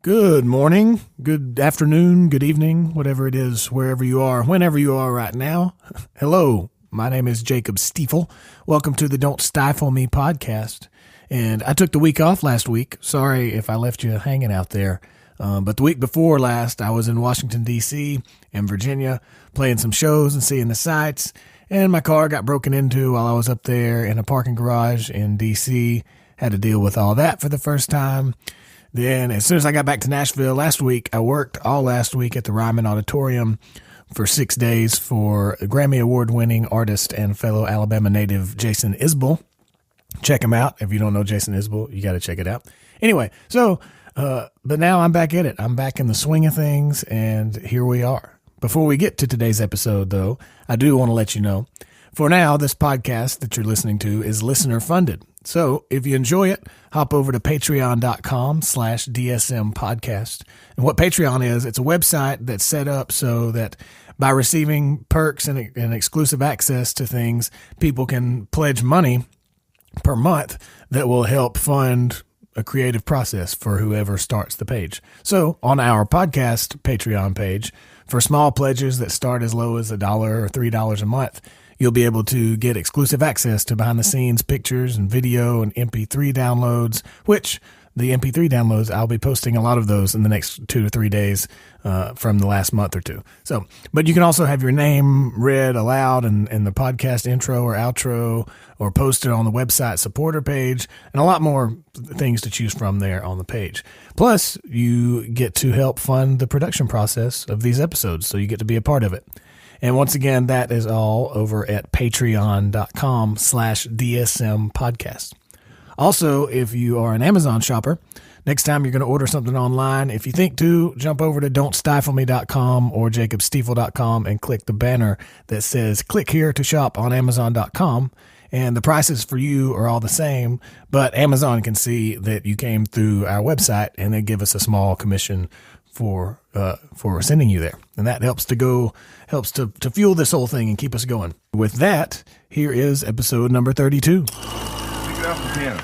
Good morning, good afternoon, good evening, whatever it is, wherever you are, whenever you are right now. Hello, my name is Jacob Stiefel. Welcome to the Don't Stifle Me podcast. And I took the week off last week. Sorry if I left you hanging out there. But the week before last, I was in Washington, D.C. and Virginia playing some shows and seeing the sights. And my car got broken into while I was up there in a parking garage in D.C. Had to deal with all that for the first time. Then, as soon as I got back to Nashville last week, I worked all last week at the Ryman Auditorium for 6 days for Grammy Award-winning artist and fellow Alabama native Jason Isbell. Check him out. If you don't know Jason Isbell, you got to check it out. Anyway, but now I'm back at it. I'm back in the swing of things, and here we are. Before we get to today's episode, though, I do want to let you know, for now, this podcast that you're listening to is listener-funded. So if you enjoy it, hop over to patreon.com/DSM podcast. And what Patreon is, it's a website that's set up so that by receiving perks and exclusive access to things, people can pledge money per month that will help fund a creative process for whoever starts the page. So on our podcast Patreon page, for small pledges that start as low as $1 or $3 a month, you'll be able to get exclusive access to behind-the-scenes pictures and video and MP3 downloads, which the MP3 downloads, I'll be posting a lot of those in the next 2 to 3 days from the last month or two. But you can also have your name read aloud in the podcast intro or outro or posted on the website supporter page and a lot more things to choose from there on the page. Plus, you get to help fund the production process of these episodes, so you get to be a part of it. And once again, that is all over at patreon.com/DSM podcast. Also, if you are an Amazon shopper, next time you're going to order something online, if you think to, jump over to don'tstifleme.com or jacobstiefel.com and click the banner that says click here to shop on amazon.com. And the prices for you are all the same, but Amazon can see that you came through our website and they give us a small commission for sending you there. And that helps to fuel this whole thing and keep us going. With that, here is episode number 32. Pick it up from the piano.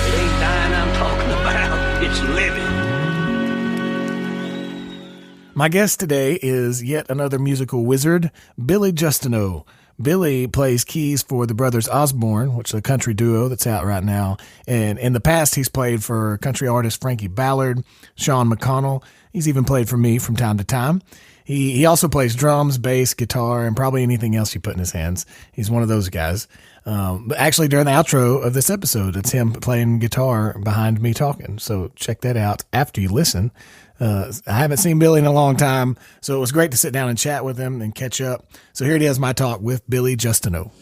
It ain't dying I'm talking about, it's living. My guest today is yet another musical wizard, Billy Justineau. Billy plays keys for the Brothers Osborne, which is a country duo that's out right now. And in the past, he's played for country artist Frankie Ballard, Sean McConnell. He's even played for me from time to time. He also plays drums, bass, guitar, and probably anything else you put in his hands. He's one of those guys. But actually, during the outro of this episode, it's him playing guitar behind me talking. So check that out after you listen. I haven't seen Billy in a long time, so it was great to sit down and chat with him and catch up. So here it is, my talk with Billy Justineau.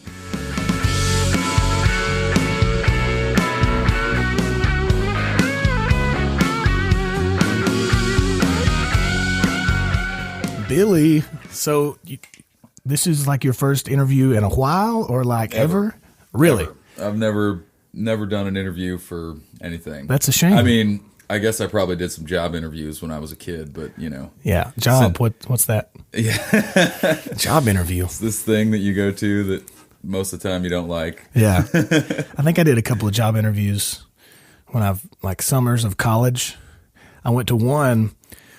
Billy, so this is like your first interview in a while, or like ever? Really? Ever. I've never done an interview for anything. That's a shame. I mean, I guess I probably did some job interviews when I was a kid, but you know. Yeah, job. What's that? Yeah. Job interview. It's this thing that you go to that most of the time you don't like. Yeah. I think I did a couple of job interviews when I've like summers of college. I went to one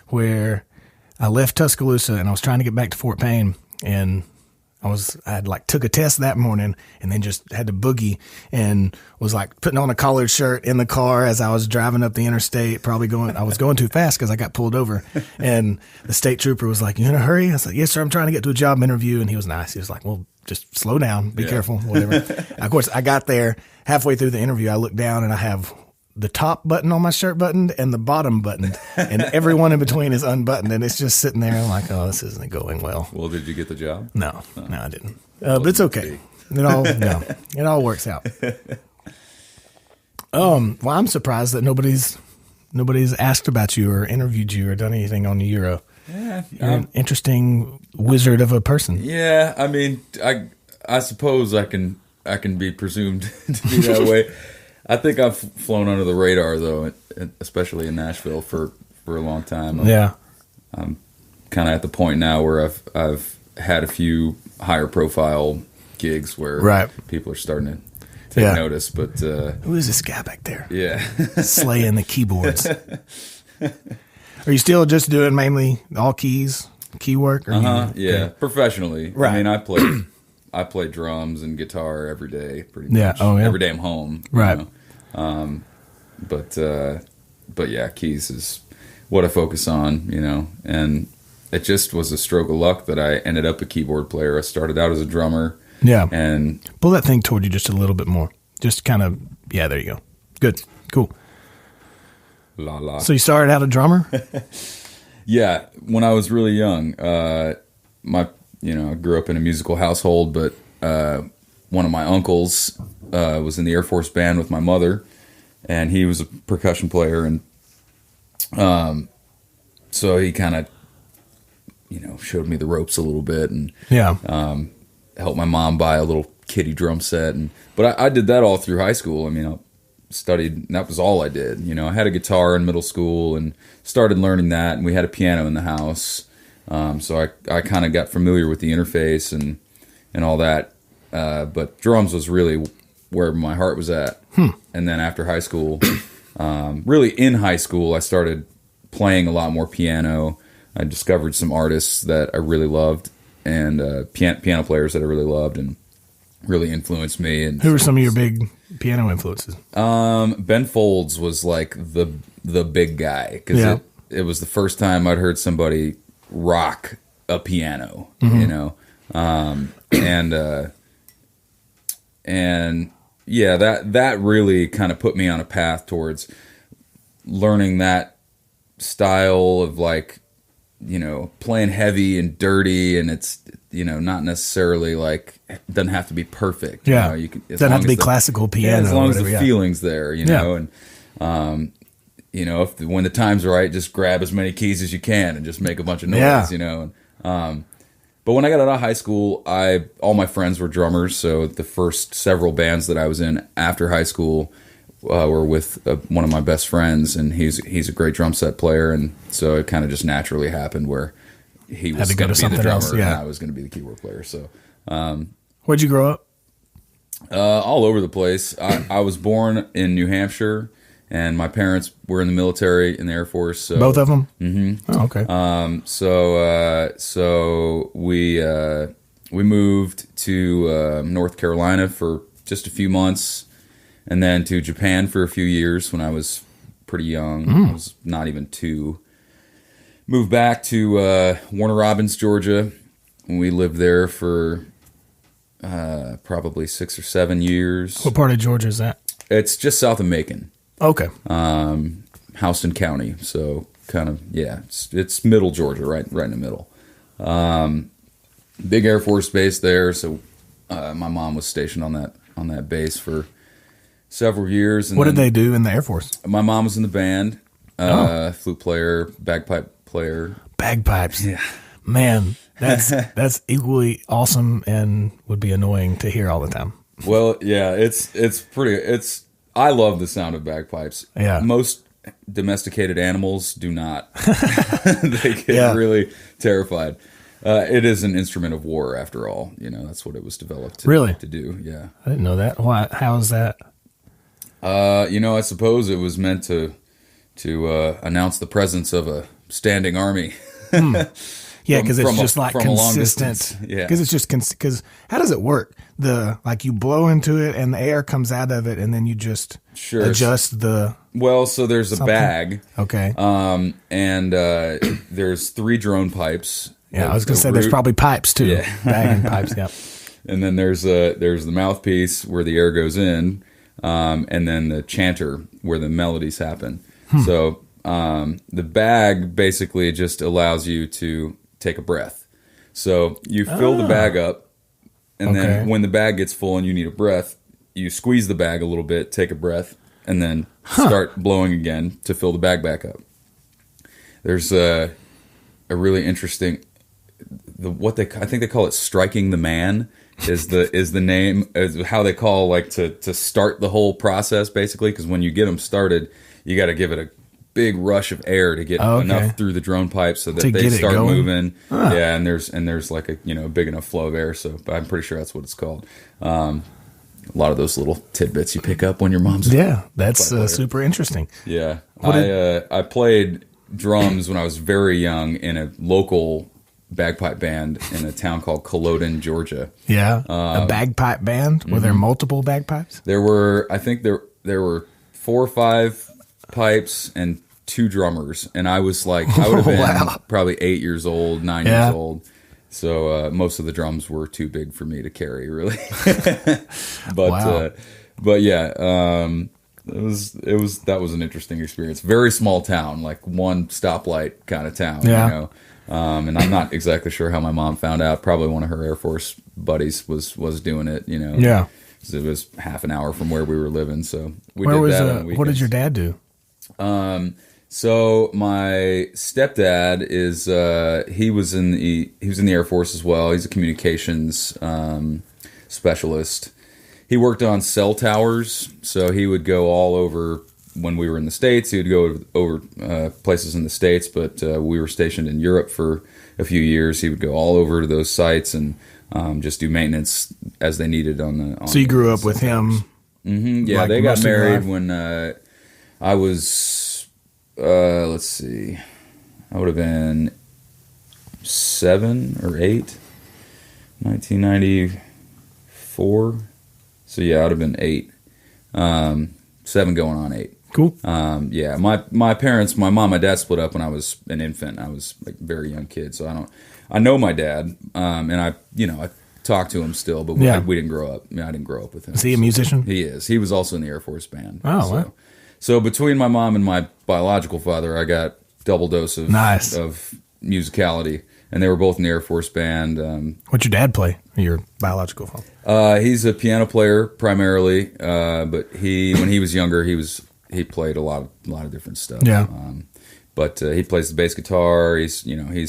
where I left Tuscaloosa and I was trying to get back to Fort Payne, and I had like took a test that morning and then just had to boogie and was like putting on a collared shirt in the car as I was driving up the interstate, I was going too fast because I got pulled over. And the state trooper was like, "You in a hurry?" I was like, "Yes, sir. I'm trying to get to a job interview." And he was nice. He was like, "Well, just slow down, be careful, whatever." Of course, I got there halfway through the interview. I looked down and I have the top button on my shirt buttoned and the bottom buttoned, and everyone in between is unbuttoned, and it's just sitting there. I'm like, oh, this isn't going well. Well, did you get the job? No, I didn't. But it's okay. It all works out. Well, I'm surprised that nobody's asked about you or interviewed you or done anything on the Euro. Yeah, You're an interesting wizard of a person. Yeah, I mean, I suppose I can be presumed to be that way. I think I've flown under the radar though, especially in Nashville for a long time. Yeah. I'm kind of at the point now where I've had a few higher profile gigs where people are starting to take notice. But who is this guy back there? Yeah, slaying the keyboards. Are you still just doing mainly all keys, key work? Or yeah, professionally. Right. I mean, I play drums and guitar every day, pretty much. Yeah. Oh, yeah. Every day I'm home. Right. But yeah, keys is what I focus on, and it just was a stroke of luck that I ended up a keyboard player. I started out as a drummer. Yeah. And pull that thing toward you just a little bit more. Just kind of, yeah, there you go. Good. Cool. La la. So you started out a drummer? Yeah. When I was really young, I grew up in a musical household, but one of my uncles was in the Air Force band with my mother, and he was a percussion player, and so he kind of, showed me the ropes a little bit, and helped my mom buy a little kiddie drum set, but I did that all through high school. I mean, I studied, and that was all I did. I had a guitar in middle school and started learning that, and we had a piano in the house, so I kind of got familiar with the interface and all that, but drums was really where my heart was at. And then after high school, really in high school, I started playing a lot more piano. I discovered some artists that I really loved, and piano players that I really loved and really influenced me. And who were some of your big piano influences? Ben Folds was like the big guy, because it was the first time I'd heard somebody rock a piano, and yeah, that really kind of put me on a path towards learning that style of, like, playing heavy and dirty, and it's, not necessarily like, doesn't have to be perfect. Yeah. You can, doesn't have to be classical piano. As long as the feeling's there, and, when the time's right, just grab as many keys as you can and just make a bunch of noise, But when I got out of high school, all my friends were drummers, so the first several bands that I was in after high school were with one of my best friends, and he's a great drum set player, and so it kind of just naturally happened where he was going to be the drummer and I was going to be the keyboard player. So, where'd you grow up? All over the place. I was born in New Hampshire, and my parents were in the military, in the Air Force. So, both of them? Mm-hmm. Oh, okay. So we moved to North Carolina for just a few months, and then to Japan for a few years when I was pretty young. I was not even 2. Moved back to Warner Robins, Georgia, and we lived there for probably 6 or 7 years. What part of Georgia is that? It's just south of Macon. Okay. Houston County, so kind of, it's middle Georgia, right in the middle. Big Air Force base there, so my mom was stationed on that base for several years. And what did they do in the Air Force? My mom was in the band, flute player, bagpipe player. Bagpipes. Yeah. Man, that's equally awesome and would be annoying to hear all the time. Well, yeah, I love the sound of bagpipes. Yeah. Most domesticated animals do not. They get really terrified. It is an instrument of war, after all. That's what it was developed to do. Yeah. I didn't know that. Why? How is that? I suppose it was meant to announce the presence of a standing army. Yeah, because it's just like consistent. Yeah, because it's just because how does it work? You blow into it and the air comes out of it, and then you just adjust the. Well, so there's a bag. Okay. And there's 3 drone pipes. Yeah, I was gonna say there's probably pipes too. Yeah. Bag and pipes. Yeah. And then there's the mouthpiece where the air goes in, and then the chanter where the melodies happen. So the bag basically just allows you to take a breath. So you fill the bag up, and then when the bag gets full and you need a breath, you squeeze the bag a little bit, take a breath, and then start blowing again to fill the bag back up. There's a really interesting, I think they call it striking the man, is the name, is how they call like to start the whole process basically, because when you get them started, you got to give it a big rush of air to get enough through the drone pipe so that they start moving. Yeah, and there's like a big enough flow of air. So I'm pretty sure that's what it's called. A lot of those little tidbits you pick up when your mom's that's super interesting. Yeah, I played drums when I was very young in a local bagpipe band in a town called Culloden, Georgia. Yeah, a bagpipe band. Were there multiple bagpipes? There were, I think there were 4 or 5 pipes and 2 drummers, and I was like, I would have been probably 8 years old, 9 years old. So most of the drums were too big for me to carry, really. But yeah, that was an interesting experience. Very small town, like one stoplight kind of town, and I'm not exactly sure how my mom found out. Probably one of her Air Force buddies was doing it, Yeah. It was half an hour from where we were living, so we did that on weekends. What did your dad do? So my stepdad is he was in the Air Force as well. He's a communications specialist. He worked on cell towers, so he would go all over. When we were in the States, he would go over places in the States, but we were stationed in Europe for a few years. He would go all over to those sites and just do maintenance as they needed on the. So you grew up with him? Mm-hmm. Yeah, like they got married when I was. Let's see, I would have been 7 or 8, 1994. So yeah, I would have been 8, 7 going on 8. Cool. Yeah, my parents, my mom, my dad split up when I was an infant. I was like a very young kid, so I know my dad, and I talk to him still, but we didn't grow up. I mean, I didn't grow up with him. Is he a musician? He is. He was also in the Air Force band. Oh, wow. So between my mom and my biological father, I got double dose of musicality, and they were both in the Air Force band. What'd your dad play? Your biological father? He's a piano player primarily, but when he was younger, he played a lot of different stuff. Yeah. But he plays the bass guitar. He's a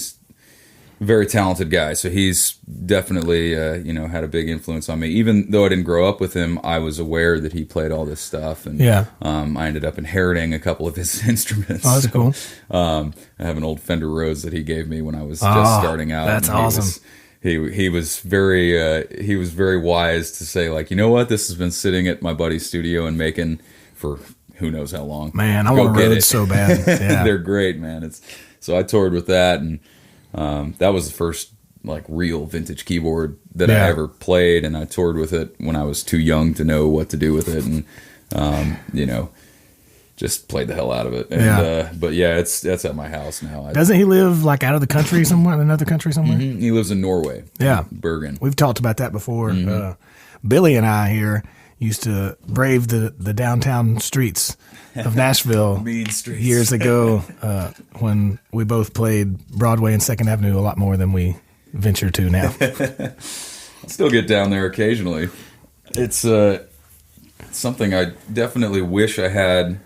very talented guy, so he's definitely had a big influence on me. Even though I didn't grow up with him, I was aware that he played all this stuff, and I ended up inheriting a couple of his instruments. Oh, that's cool. I have an old Fender Rhodes that he gave me when I was just starting out. That's awesome. He was very wise to say, like, you know what, this has been sitting at my buddy's studio and making for who knows how long. Man, I want a Rhodes so bad. Yeah. They're great, man. So I toured with that, and that was the first like real vintage keyboard that I ever played, and I toured with it when I was too young to know what to do with it, and just played the hell out of it. And, but yeah, it's at my house now. Doesn't he live like out of the country somewhere, in another country somewhere? Mm-hmm. He lives in Norway. Yeah, Bergen. We've talked about that before. Mm-hmm. Billy and I here used to brave the downtown streets of Nashville mean streets. Years ago when we both played Broadway and 2nd Avenue a lot more than we venture to now. I still get down there occasionally. It's something I definitely wish I had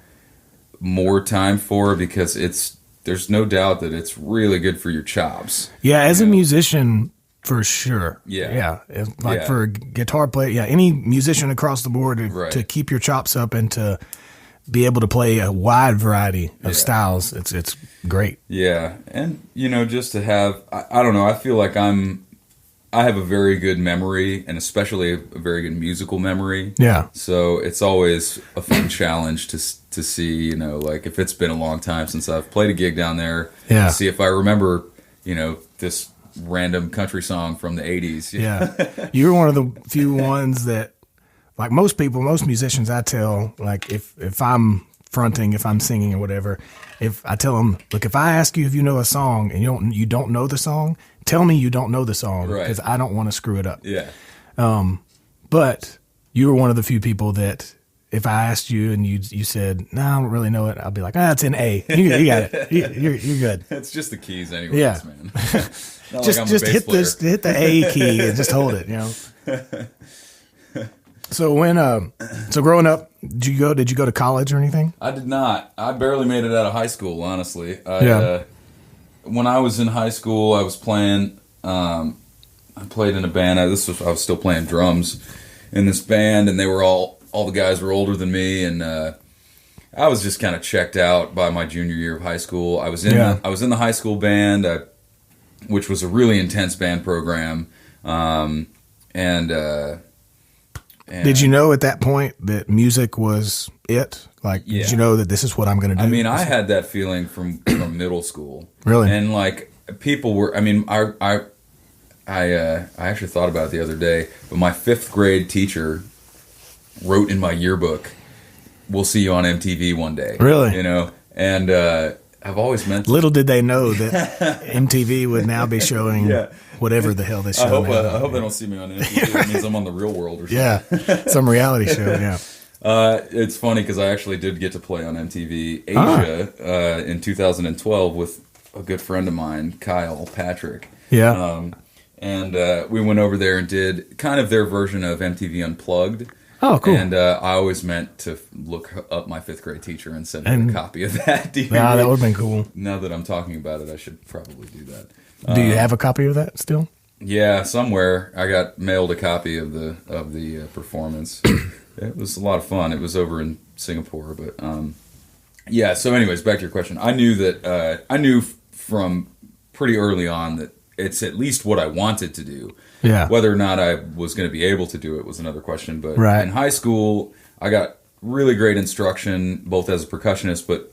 more time for, because there's no doubt that it's really good for your chops. Yeah, as a musician, for sure. Yeah. For a guitar player, any musician across the board to keep your chops up and to be able to play a wide variety of styles, it's great. Yeah, and just to have, I don't know, I feel like I have a very good memory, and especially a very good musical memory. Yeah. So it's always a fun challenge to see, like if it's been a long time since I've played a gig down there, see if I remember, this random country song from the 80s. Yeah. You're one of the few ones that, like most musicians, I tell, like if I'm fronting, if I'm singing or whatever, if I tell them, look, if I ask you if you know a song and you don't know the song, tell me you don't know the song, because I don't want to screw it up. Yeah. But you were one of the few people that if I asked you and you said, no, I don't really know it, I'll be like, it's in A. You got it. You're good. It's just the keys anyways, man. just hit the A key and just hold it, So so growing up, did you go to college or anything? I did not. I barely made it out of high school, honestly. When I was in high school, I was playing played in a band. I was still playing drums in this band, and they were all the guys were older than me, and I was just kind of checked out by my junior year of high school. I was in the high school band, which was a really intense band program, and did you know at that point that music was it? Like, did you know that this is what I'm going to do? I mean, I had that feeling from middle school. Really? And like people were. I mean, I actually thought about it the other day. But my 5th grade teacher wrote in my yearbook, "We'll see you on MTV one day." Really? You know, and I've always meant. Little did they know that MTV would now be showing whatever the hell they show. I hope they don't see me on MTV. It means I'm on The Real World or something. Yeah, some reality show. Yeah. It's funny because I actually did get to play on MTV Asia in 2012 with a good friend of mine, Kyle Patrick. Yeah. And we went over there and did kind of their version of MTV Unplugged. Oh, cool. And I always meant to look up my 5th grade teacher and send her a copy of that DVD. Yeah, that would have been cool. Now that I'm talking about it, I should probably do that. Do you have a copy of that still? Yeah, somewhere. I got mailed a copy of the performance. It was a lot of fun. It was over in Singapore, but yeah. So, anyways, back to your question. I knew from pretty early on that it's at least what I wanted to do. Yeah. Whether or not I was going to be able to do it was another question. But in high school, I got really great instruction, both as a percussionist, but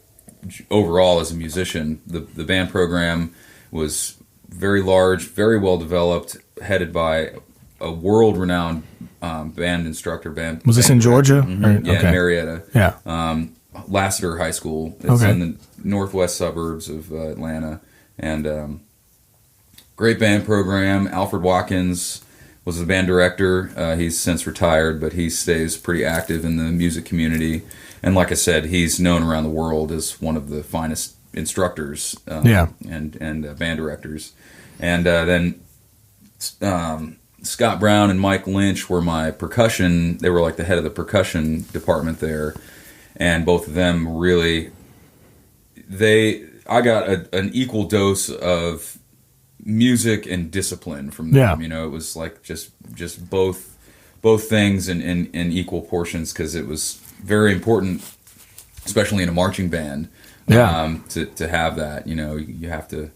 overall as a musician. The band program was very large, very well developed, headed by a world-renowned band instructor. Was this in Georgia? Mm-hmm. Yeah, okay. In Marietta. Yeah. Lassiter High School. It's in the northwest suburbs of Atlanta. And great band program. Alfred Watkins was the band director. He's since retired, but he stays pretty active in the music community. And like I said, he's known around the world as one of the finest instructors and band directors. And then Scott Brown and Mike Lynch were my percussion. They were like the head of the percussion department there. And both of them really, I got an equal dose of music and discipline from them. Yeah. You know, it was like just both things in equal portions, because it was very important, especially in a marching band, to have that. You know, you have to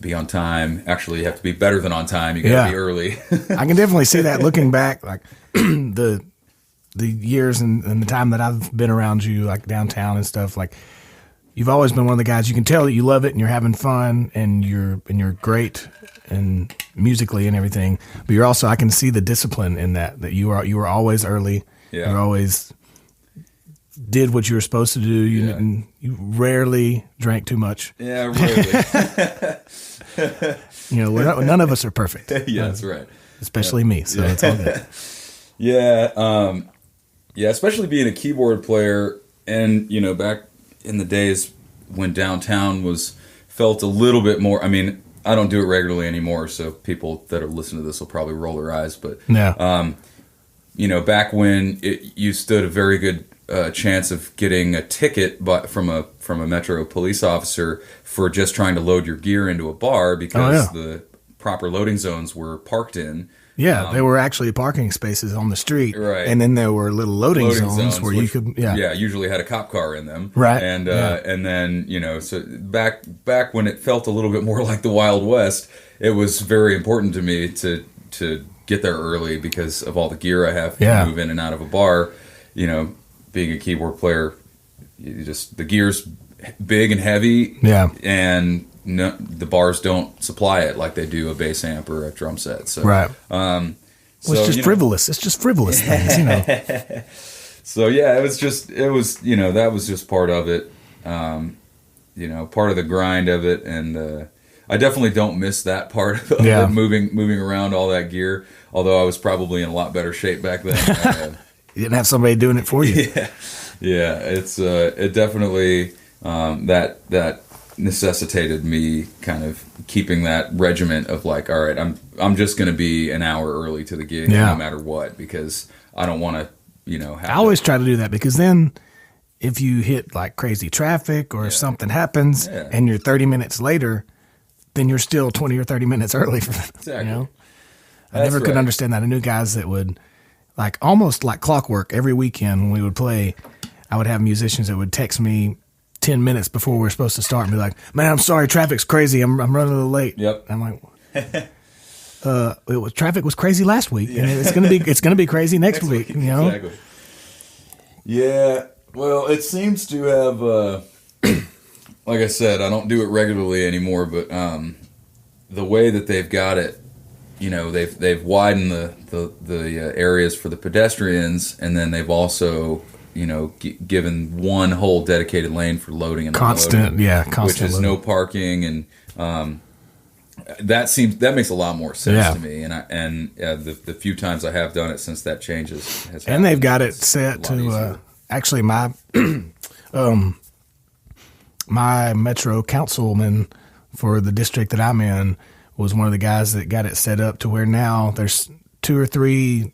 be on time. Actually, you have to be better than on time. You got to be early. I can definitely see that looking back, like the years and the time that I've been around you, like downtown and stuff. Like, you've always been one of the guys. You can tell that you love it and you're having fun and you're great and musically and everything. But you're also, I can see the discipline in that you were always early. Yeah. You always did what you were supposed to do. You rarely drank too much. Yeah, rarely. You know, none of us are perfect. Yeah, that's right. Especially me. So it's all good. Yeah. Especially being a keyboard player, and, you know, back in the days when downtown felt a little bit more. I mean, I don't do it regularly anymore, so people that are listening to this will probably roll their eyes. But you know, back when you stood a very good chance of getting a ticket from a Metro police officer for just trying to load your gear into a bar because the proper loading zones were parked in. Yeah, they were actually parking spaces on the street, right? And then there were little loading zones where you could, usually had a cop car in them, right? And and then, you know, so back when it felt a little bit more like the Wild West, it was very important to me to get there early because of all the gear I have to move in and out of a bar. You know, being a keyboard player, the gear's big and heavy, and the bars don't supply it like they do a bass amp or a drum set. So, right. It's just frivolous. It's just frivolous things, you know. So it was, you know, that was just part of it. You know, part of the grind of it, and I definitely don't miss that part of it, moving around all that gear. Although I was probably in a lot better shape back then. You didn't have somebody doing it for you. Yeah. It's it definitely that necessitated me kind of keeping that regiment of like, all right, I'm just going to be an hour early to the gig no matter what, because I don't want to, you know. I always try to do that, because then if you hit like crazy traffic or if something happens and you're 30 minutes later, then you're still 20 or 30 minutes early for exactly. You know? I never could understand that. I knew guys that would, like, almost like clockwork, every weekend when we would play, I would have musicians that would text me 10 minutes before we were supposed to start and be like, man, I'm sorry, traffic's crazy. I'm running a little late. Yep. I'm like, traffic was crazy last week, and it's gonna be crazy next week. You know? Exactly. Yeah. Well, it seems to have, like I said, I don't do it regularly anymore, but the way that they've got it, you know, they've widened the areas for the pedestrians, and then they've also, you know, given one whole dedicated lane for loading and constant unloading, which is loading. no parking, and that makes a lot more sense to me. And the few times I have done it since that change has happened, and they've got it set to actually my my metro councilman for the district that I'm in was one of the guys that got it set up to where now there's 2 or 3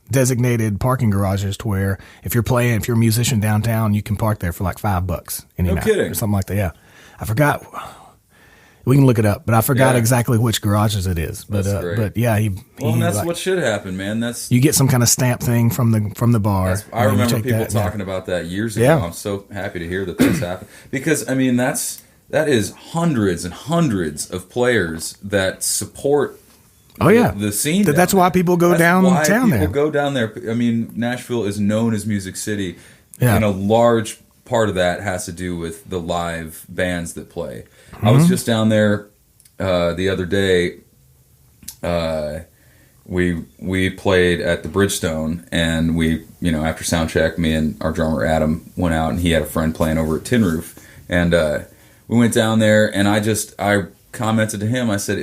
designated parking garages to where if you're a musician downtown, you can park there for like $5 any night or something like that. Yeah, I forgot. We can look it up, but I forgot exactly which garages it is. But yeah, that's what should happen, man. You get some kind of stamp thing from the bar. I remember people talking about that years ago. I'm so happy to hear that that's happened, because I mean that is hundreds and hundreds of players that support. The scene. That's why people go downtown there. People go down there. I mean, Nashville is known as Music City, and a large part of that has to do with the live bands that play. Mm-hmm. I was just down there the other day. We played at the Bridgestone, and we, you know, after sound check, me and our drummer Adam went out, and he had a friend playing over at Tin Roof, and we went down there, and I commented to him. I said,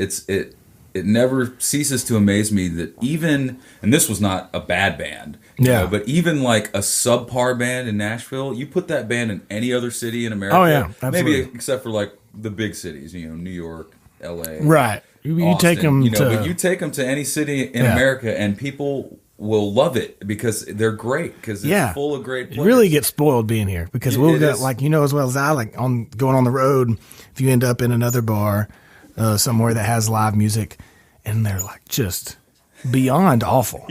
it never ceases to amaze me that even, and this was not a bad band, you know, but even like a subpar band in Nashville, you put that band in any other city in America, maybe except for like the big cities, you know, New York, LA, right? You take them, but you take them to any city in America, and people will love it because they're great, because it's full of great players. You really get spoiled being here, because we'll get, like, you know as well as I, like, on going on the road, if you end up in another bar somewhere that has live music, and they're like just beyond awful.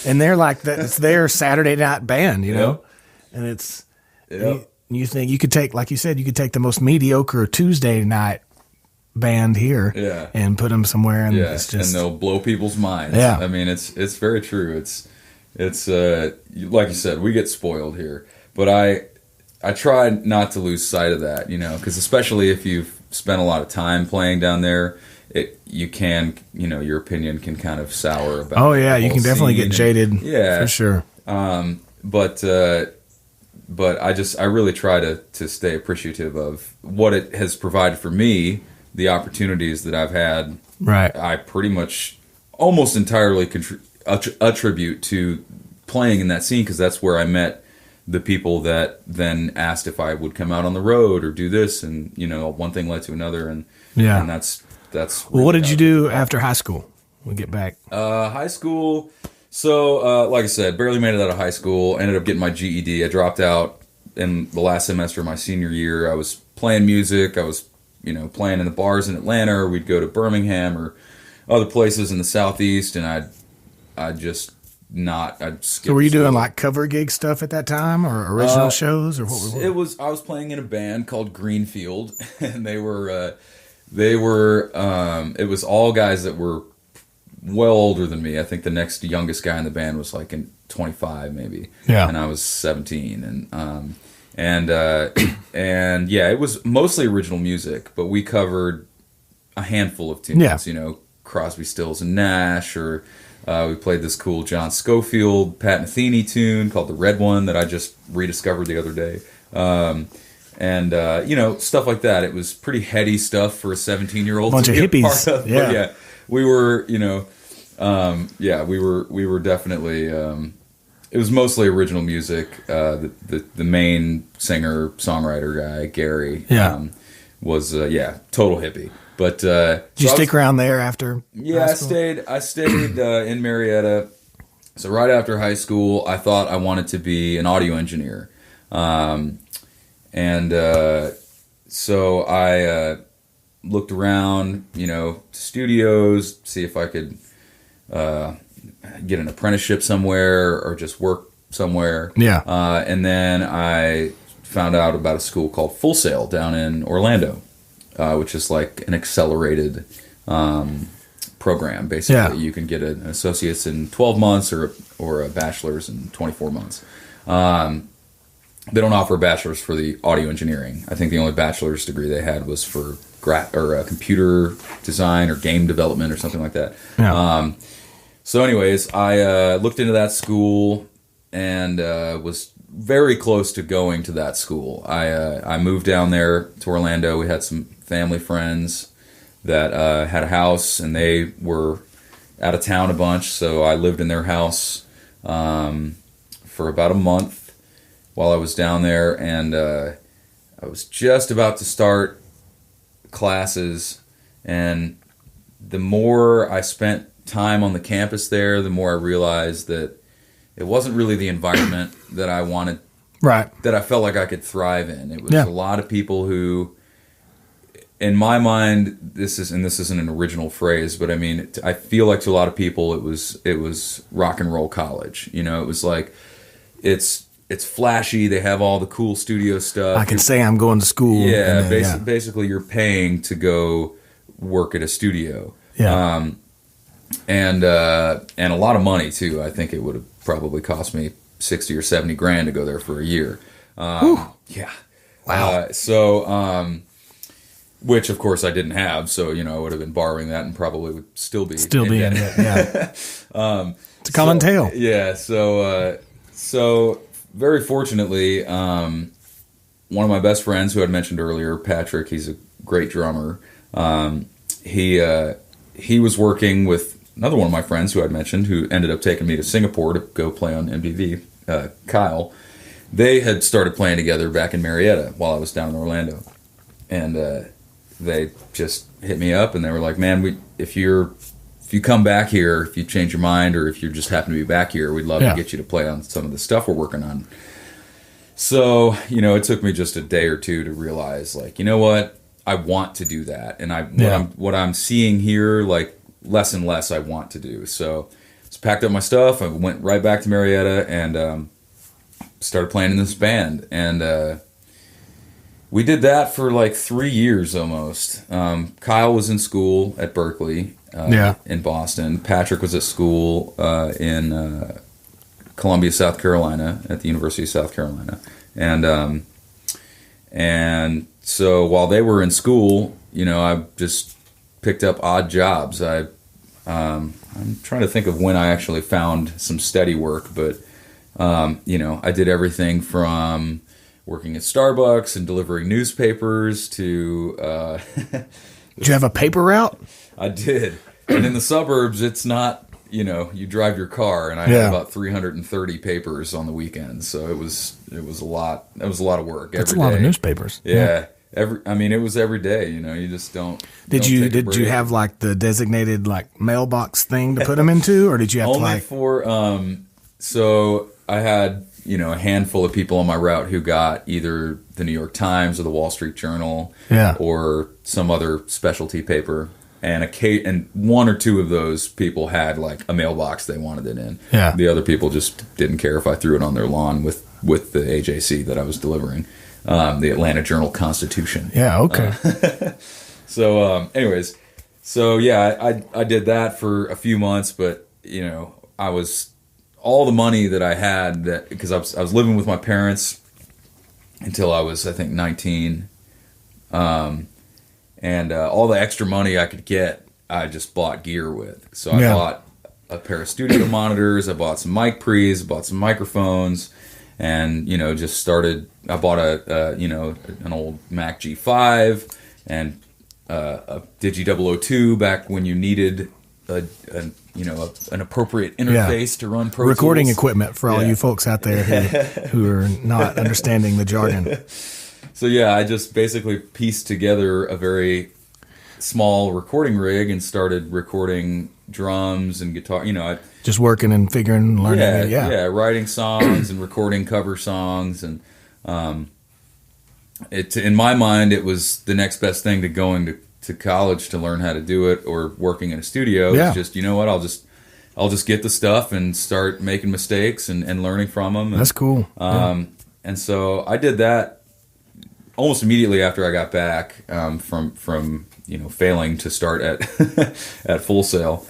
And they're like it's their Saturday night band, you know, and it's you think you could take, like you said, you could take the most mediocre Tuesday night band here and put them somewhere, and it's just, and they'll blow people's minds. I mean, it's very true. It's like you said, we get spoiled here, but I try not to lose sight of that, you know, because especially if you've spent a lot of time playing down there, you can, you know, your opinion can kind of sour about. Oh yeah, you can definitely get jaded. For sure. But I really try to stay appreciative of what it has provided for me, the opportunities that I've had. Right. I pretty much almost entirely attribute to playing in that scene, because that's where I met the people that then asked if I would come out on the road or do this, and, you know, one thing led to another, and that's. Well, what did you do after high school? We'll get back. High school. So, like I said, barely made it out of high school. Ended up getting my GED. I dropped out in the last semester of my senior year. I was playing music. I was, you know, playing in the bars in Atlanta, or we'd go to Birmingham or other places in the Southeast, and I'd skip. So were you doing like cover gig stuff at that time, or original shows, or what? I was playing in a band called Greenfield, and they were it was all guys that were well older than me. I think the next youngest guy in the band was like in 25 maybe. Yeah. And I was 17, and it was mostly original music, but we covered a handful of tunes, you know, Crosby, Stills and Nash, or we played this cool John Scofield, Pat Metheny tune called The Red One that I just rediscovered the other day. And you know, stuff like that. It was pretty heady stuff for a 17-year-old. Bunch of hippies. But yeah, we were, you know, we were definitely. It was mostly original music. The main singer songwriter guy, Gary, was total hippie. But did you stick around there after? Yeah, I stayed in Marietta. So right after high school, I thought I wanted to be an audio engineer. So I looked around, studios, see if I could get an apprenticeship somewhere or just work somewhere. Yeah. And then I found out about a school called Full Sail down in Orlando, which is like an accelerated program. Basically, you can get an associate's in 12 months or a bachelor's in 24 months. They don't offer a bachelor's for the audio engineering. I think the only bachelor's degree they had was for computer design or game development or something like that. Yeah. So anyways, I looked into that school and was very close to going to that school. I moved down there to Orlando. We had some family friends that had a house, and they were out of town a bunch, so I lived in their house for about a month while I was down there, and I was just about to start classes, and the more I spent time on the campus there, the more I realized that it wasn't really the environment that I wanted, right? That I felt like I could thrive in. It was a lot of people who, in my mind, this isn't an original phrase, but I mean, I feel like to a lot of people, it was rock and roll college. It was like, it's flashy. They have all the cool studio stuff. I can say I'm going to school. Yeah, basically you're paying to go work at a studio. Yeah. And a lot of money too. I think it would have probably cost me $60 or $70 to go there for a year. Yeah. Wow. Which of course I didn't have, so I would have been borrowing that and probably would still be in debt. Yeah. It's a common tale. Yeah. So very fortunately, one of my best friends who I'd mentioned earlier, Patrick, he's a great drummer. He was working with another one of my friends who I'd mentioned, who ended up taking me to Singapore to go play on MTV, Kyle. They had started playing together back in Marietta while I was down in Orlando. And they just hit me up and they were like, man, if you come back here, if you change your mind or if you just happen to be back here, we'd love to get you to play on some of the stuff we're working on. So, it took me just a day or two to realize, like, you know what? I want to do that. And what I'm seeing here, like, less and less I want to do. So I just packed up my stuff. I went right back to Marietta and started playing in this band. And we did that for like 3 years almost. Kyle was in school at Berkeley in Boston. Patrick was at school in Columbia, South Carolina, at the University of South Carolina. And so while they were in school, I just picked up odd jobs. I'm trying to think of when I actually found some steady work, but I did everything from working at Starbucks and delivering newspapers to... Did you have a paper route? I did. And in the suburbs, it's not, you drive your car, and I had about 330 papers on the weekends, so it was a lot. It was a lot of work. That's a lot of newspapers. Yeah. It was every day. You just don't. Did you have like the designated like mailbox thing to put them into, or did you have only for? So I had a handful of people on my route who got either the New York Times or the Wall Street Journal, or some other specialty paper. And one or two of those people had like a mailbox they wanted it in. Yeah. The other people just didn't care if I threw it on their lawn with the AJC that I was delivering, the Atlanta Journal-Constitution. Yeah. Okay. So, anyways, I did that for a few months, but I was all the money that I had because I was living with my parents until I was, I think, 19. And all the extra money I could get, I just bought gear with. So I bought a pair of studio monitors, I bought some mic pre's, I bought some microphones, and just started. I bought an old Mac G5 and a Digi-002 back when you needed an appropriate interface to run Pro Tools. Recording equipment for all you folks out there who are not understanding the jargon. So I just basically pieced together a very small recording rig and started recording drums and guitar. Just working and figuring, learning. Writing songs and recording cover songs, and in my mind, it was the next best thing to going to college to learn how to do it or working in a studio. It's just, you know what, I'll just get the stuff and start making mistakes and learning from them. And, that's cool. And so I did that almost immediately after I got back from failing to start at Full Sail.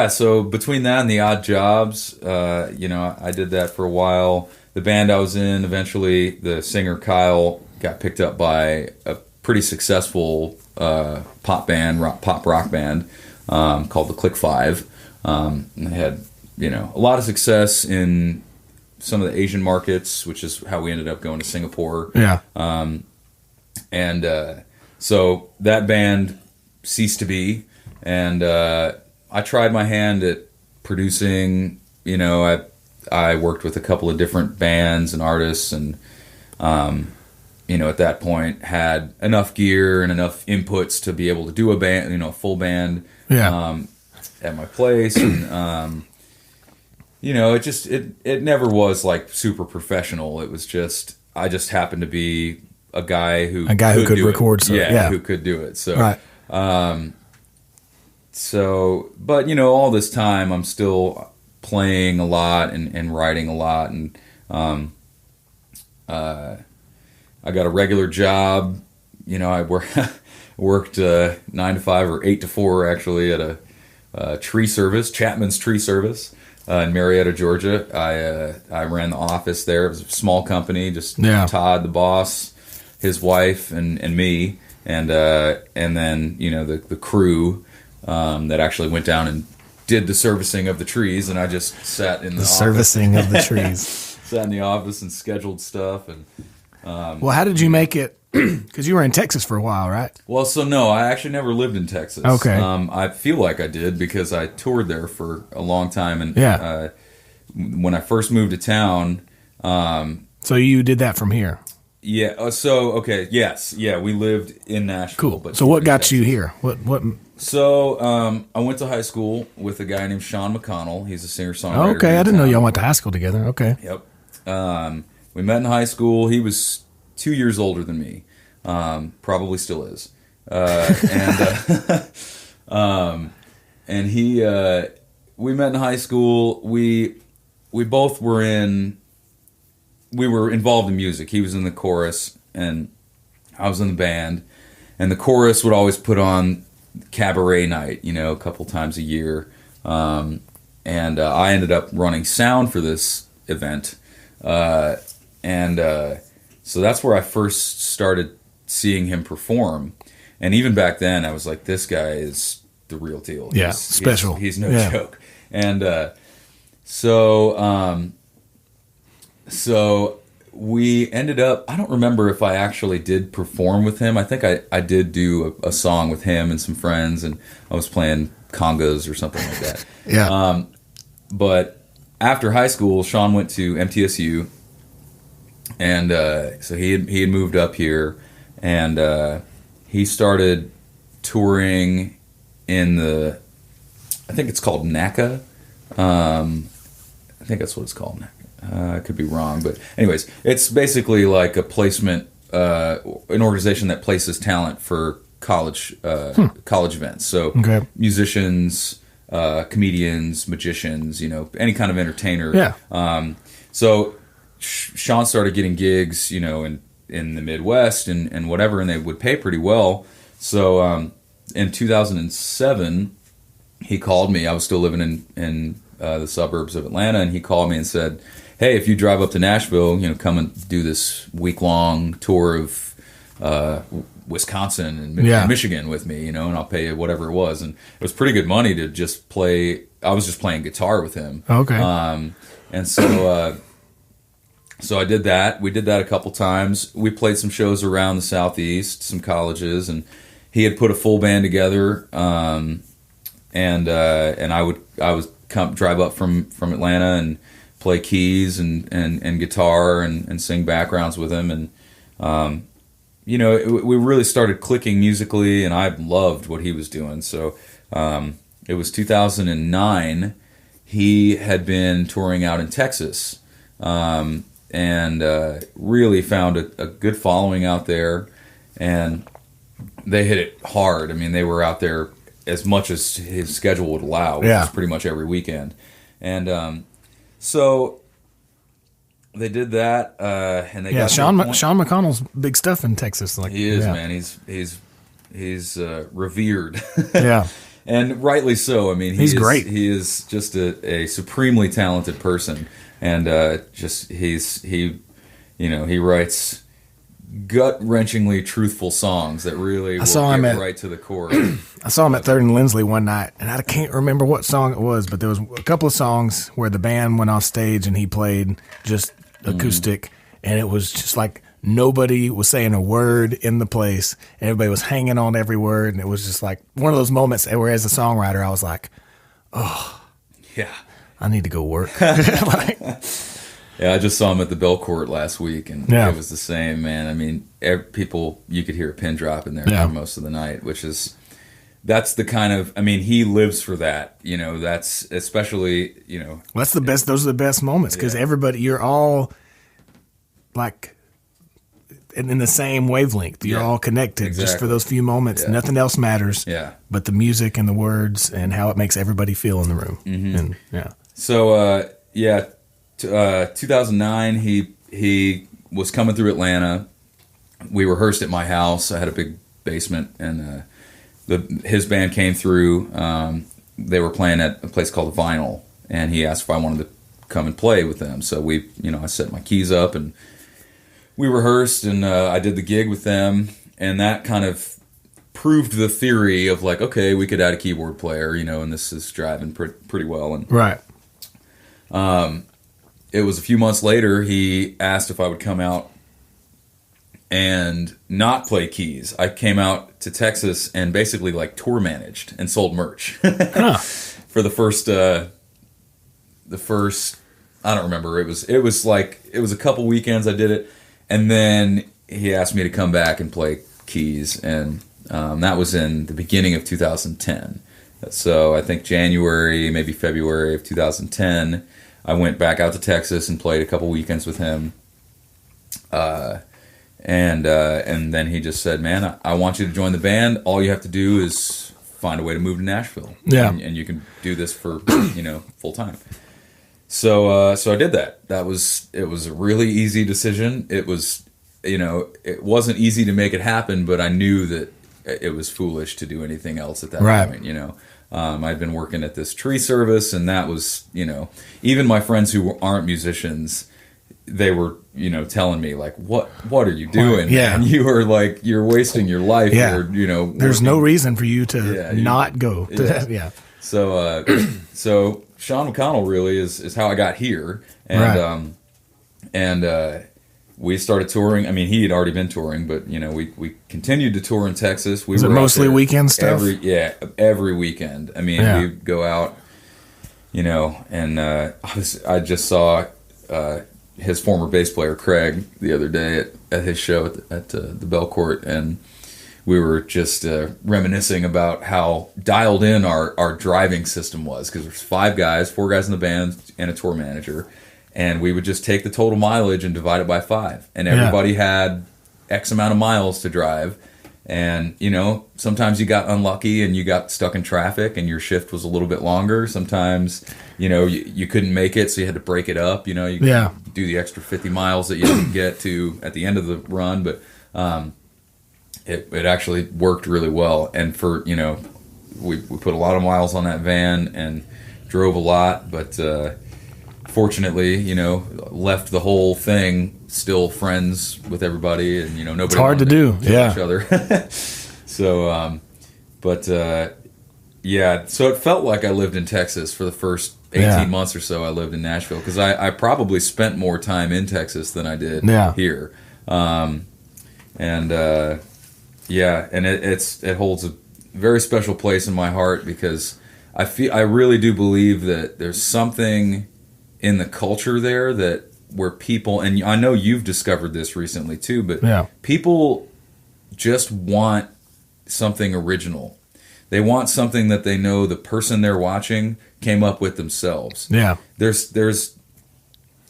So between that and the odd jobs, I did that for a while. The band I was in, eventually the singer Kyle got picked up by a pretty successful pop rock band called the Click Five. And they had, a lot of success in some of the Asian markets, which is how we ended up going to Singapore. Yeah. So that band ceased to be, and I tried my hand at producing. I worked with a couple of different bands and artists, and at that point had enough gear and enough inputs to be able to do a band, a full band at my place, and it never was like super professional. It was just I just happened to be a guy who could record something. Who could do it. So right. But all this time I'm still playing a lot and writing a lot, and I got a regular job. I worked 9 to 5 or 8 to 4 actually at a tree service, Chapman's Tree Service in Marietta, Georgia. I ran the office there. It was a small company, just Todd, the boss, his wife, and me, and then the crew that actually went down and did the servicing of the trees, and I just sat in the office. Servicing of the trees. Sat in the office and scheduled stuff. And well, how did you make it? Because you were in Texas for a while, right? Well, so no, I actually never lived in Texas. Okay. I feel like I did because I toured there for a long time, and when I first moved to town. So you did that from here? Yeah. Yes. Yeah. We lived in Nashville. Cool. But so what got you here? What? So I went to high school with a guy named Sean McConnell. He's a singer-songwriter. Okay, I didn't know y'all went to high school together. Okay. Yep. We met in high school. He was 2 years older than me. Probably still is. We met in high school. We both were we were involved in music. He was in the chorus and I was in the band, and the chorus would always put on cabaret night, a couple times a year. I ended up running sound for this event. So that's where I first started seeing him perform. And even back then I was like, this guy is the real deal. Yeah. Special. He's no joke. And, so we ended up, I don't remember if I actually did perform with him. I think I did do a song with him and some friends, and I was playing congas or something like that. Yeah. But after high school, Sean went to MTSU, and so he had moved up here, and he started touring in I think it's called NACA. I think that's what it's called, NACA. I could be wrong, but anyways, it's basically like a placement, an organization that places talent for college events. So musicians, comedians, magicians, any kind of entertainer. Yeah. So Sean started getting gigs, in the Midwest and whatever, and they would pay pretty well. So in 2007, he called me. I was still living in the suburbs of Atlanta, and he called me and said, hey, if you drive up to Nashville, come and do this week-long tour of Wisconsin and Michigan with me, and I'll pay you whatever it was. And it was pretty good money to just play. I was just playing guitar with him. Okay. And so I did that. We did that a couple times. We played some shows around the Southeast, some colleges, and he had put a full band together. And I would drive up from Atlanta and play keys and guitar and sing backgrounds with him, and we really started clicking musically, and I loved what he was doing. So it was 2009. He had been touring out in Texas, and really found a good following out there, and they hit it hard. I mean, they were out there as much as his schedule would allow, which was pretty much every weekend. And so they did that, and they got Sean McConnell's big stuff in Texas. Like he is, man. He's revered. Yeah. And rightly so. I mean, he's great. He is just a supremely talented person, and he writes gut-wrenchingly truthful songs that really get right to the core. I saw him at Third and Lindsley one night, and I can't remember what song it was, but there was a couple of songs where the band went off stage and he played just acoustic, and it was just like nobody was saying a word in the place. Everybody was hanging on every word, and it was just like one of those moments where, as a songwriter, I was like, "Oh, yeah, I need to go work." Like, yeah, I just saw him at the Belcourt last week, and it was the same, man. I mean, you could hear a pin drop in there for most of the night, that's the kind of, I mean, he lives for that, that's especially, that's the best, those are the best moments, because everybody, you're all like in the same wavelength. You're all connected just for those few moments. Nothing else matters but the music and the words and how it makes everybody feel in the room. Mm-hmm. And, So, 2009, he was coming through Atlanta. We rehearsed at my house. I had a big basement, and his band came through. They were playing at a place called Vinyl, and he asked if I wanted to come and play with them. So I set my keys up, and we rehearsed, and I did the gig with them, and that kind of proved the theory of like, okay, we could add a keyboard player, and this is driving pretty well. And right. It was a few months later, he asked if I would come out and not play keys. I came out to Texas and basically like tour managed and sold merch for the first, I don't remember. It was a couple weekends I did it. And then he asked me to come back and play keys. And that was in the beginning of 2010. So I think January, maybe February of 2010, I went back out to Texas and played a couple weekends with him. And then he just said, man, I want you to join the band. All you have to do is find a way to move to Nashville. Yeah. And you can do this for, full time. So I did that. It was a really easy decision. It was, it wasn't easy to make it happen, but I knew that it was foolish to do anything else at that point, I'd been working at this tree service, and that was, even my friends who aren't musicians, they were, telling me like, what are you doing? Yeah. And you were like, you're wasting your life. Yeah. You're, there's no reason for you to not go. Yeah. So Sean McConnell really is how I got here. And, we started touring. I mean, he had already been touring, but we continued to tour in Texas. Was it mostly weekend stuff? Every weekend. I mean, we'd go out, and I just saw his former bass player Craig the other day at his show at the Belcourt, and we were just reminiscing about how dialed in our driving system was, because there's 4 guys in the band, and a tour manager. And we would just take the total mileage and divide it by 5. And everybody had X amount of miles to drive. And, sometimes you got unlucky and you got stuck in traffic and your shift was a little bit longer. Sometimes, you couldn't make it, so you had to break it up. You do the extra 50 miles that you didn't get to at the end of the run. But it actually worked really well. And for, we put a lot of miles on that van and drove a lot. But fortunately, left the whole thing still friends with everybody, and nobody. It's hard to do, each other. So, so it felt like I lived in Texas for the first 18 months or so. I lived in Nashville because I probably spent more time in Texas than I did here. It holds a very special place in my heart, because I really do believe that there's something in the culture there where people, and I know you've discovered this recently too, but people just want something original. They want something that they know the person they're watching came up with themselves. Yeah. There's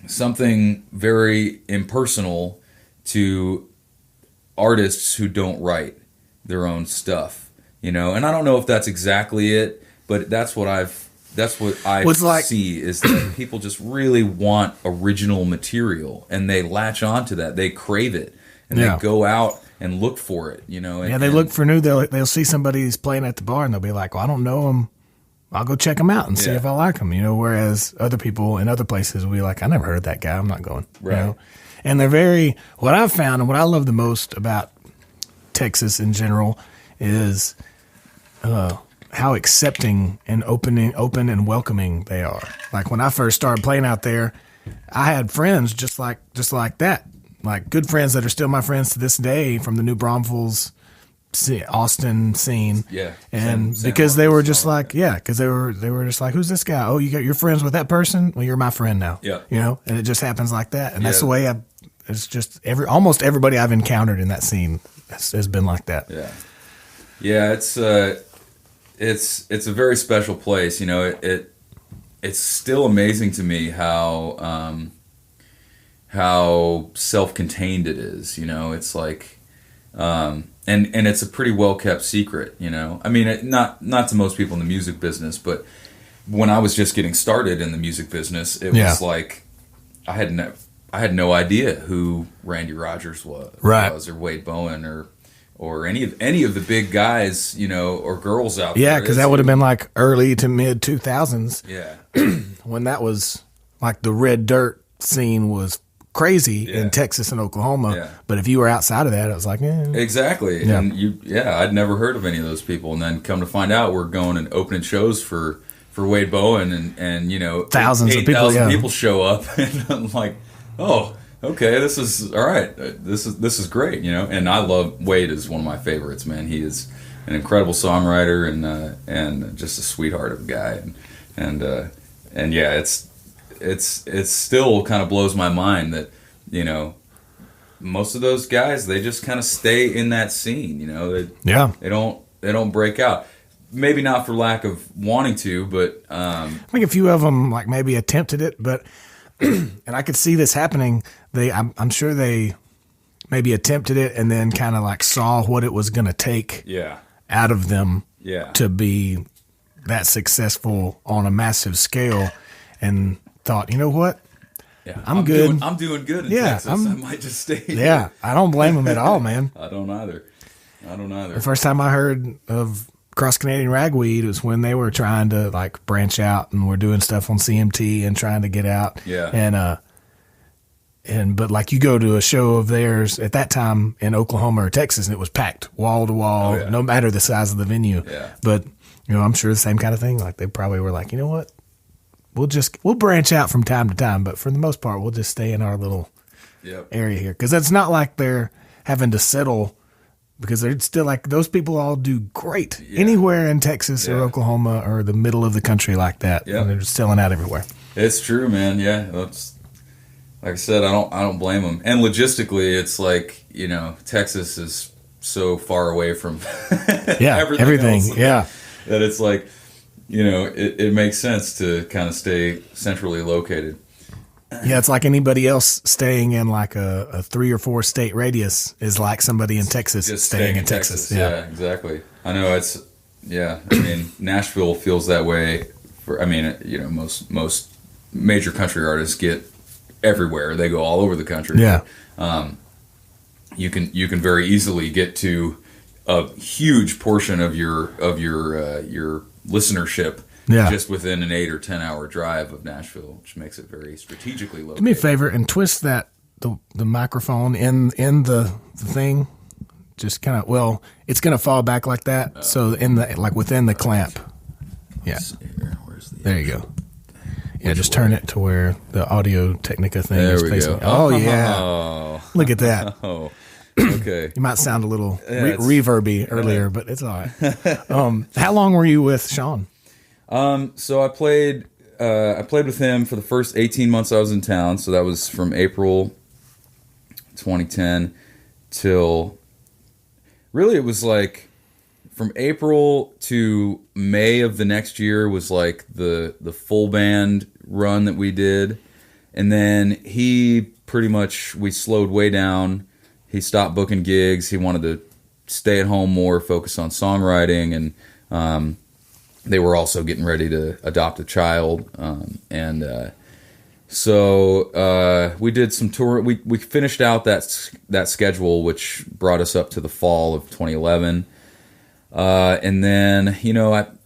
something very impersonal to artists who don't write. stuff, and I don't know if that's exactly it, but that's what I see is that people just really want original material, and they latch onto that, they crave it, and they go out and look for it, And, they look for new. They'll see somebody who's playing at the bar, and they'll be like, "Well, I don't know him. I'll go check him out and see if I like him." Whereas other people in other places will be like, "I never heard that guy. I'm not going." Right. And they're what I've found and what I love the most about Texas in general is how accepting and open and welcoming they are. Like when I first started playing out there, I had friends just like that. Like good friends that are still my friends to this day from the New Braunfels, Austin scene. Yeah. And because they were just like, because they were just like, who's this guy? Oh, you're friends with that person? Well, you're my friend now. Yeah. And it just happens like that. And that's the way it's just almost everybody I've encountered in that scene has been like that. Yeah. Yeah. It's a very special place. It's still amazing to me how self-contained it is. It's like, and it's a pretty well-kept secret. I mean, not to most people in the music business, but when I was just getting started in the music business, it was like I had no idea who Randy Rogers was or Wade Bowen or any of the big guys, or girls out there. Yeah, because that would have been like early to mid 2000s. Yeah, when that was like the red dirt scene was crazy in Texas and Oklahoma. Yeah. But if you were outside of that, it was like, exactly. Yeah. And I'd never heard of any of those people, and then come to find out, we're going and opening shows for Wade Bowen, and thousands of people. People show up, and I'm like, oh. Okay, this is all right. This is great, And I love Wade is one of my favorites, man. He is an incredible songwriter and just a sweetheart of a guy, and it's still kind of blows my mind that most of those guys, they just kind of stay in that scene, They don't break out. Maybe not for lack of wanting to, but I think a few of them like maybe attempted it, but. And I could see this happening. I'm sure they maybe attempted it and then kind of like saw what it was going to take out of them to be that successful on a massive scale, and thought, you know what? Yeah, I'm good. I'm doing good in Texas. I might just stay here. Yeah, I don't blame them at all, man. I don't either. The first time I heard of Cross Canadian Ragweed was when they were trying to like branch out and were doing stuff on CMT and trying to get out. Yeah. But like you go to a show of theirs at that time in Oklahoma or Texas, and it was packed wall to wall, no matter the size of the venue. Yeah. But I'm sure the same kind of thing. Like they probably were like, you know what, we'll branch out from time to time, but for the most part, we'll just stay in our little area here, because it's not like they're having to settle. Because they're still like, those people all do great anywhere in Texas or Oklahoma or the middle of the country like that. Yeah. And they're just selling out everywhere. It's true, man. Yeah. That's, like I said, I don't blame them. And logistically, it's like, Texas is so far away from everything else, that it's like, it makes sense to kind of stay centrally located. Yeah, it's like anybody else staying in like a 3 or 4 state radius is like somebody in Texas just staying in Texas. Yeah, exactly. I know I mean, Nashville feels that way. Most major country artists get everywhere. They go all over the country. Yeah. You can very easily get to a huge portion of your listenership. Yeah. Just within an 8 or 10 hour drive of Nashville, which makes it very strategically located. Do me a favor and twist the microphone in the thing. Just kind of, it's going to fall back like that. So within the clamp. Yeah. There you go. Yeah, just turn it to where the Audio Technica thing is facing. Oh, yeah. Look at that. Oh, okay. You might sound a little reverby earlier, but it's all right. How long were you with Sean? So I played with him for the first 18 months I was in town. So that was from April 2010 till, really it was like from April to May of the next year was like the full band run that we did. And then we slowed way down. He stopped booking gigs. He wanted to stay at home more, focus on songwriting, and they were also getting ready to adopt a child, so we did some tour. We finished out that schedule, which brought us up to the fall of 2011. And then,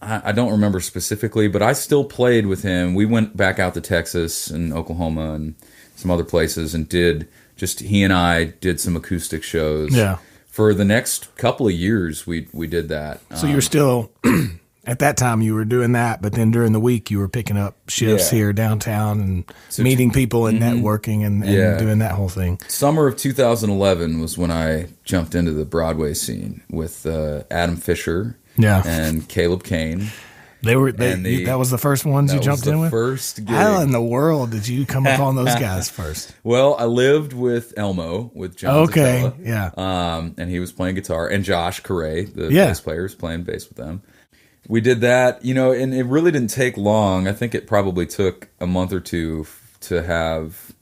I don't remember specifically, but I still played with him. We went back out to Texas and Oklahoma and some other places and he and I did some acoustic shows. Yeah. For the next couple of years, we did that. So you're still, at that time you were doing that, but then during the week you were picking up shifts here downtown and meeting people and networking and doing that whole thing. Summer of 2011 was when I jumped into the Broadway scene with Adam Fisher and Caleb Kane. That was the first ones you jumped in with? First gig. How in the world did you come upon those guys first? Well, I lived with Elmo, with John Zatella, and he was playing guitar, and Josh Correa, the bass player, was playing bass with them. We did that, and it really didn't take long. I think it probably took a month or two to have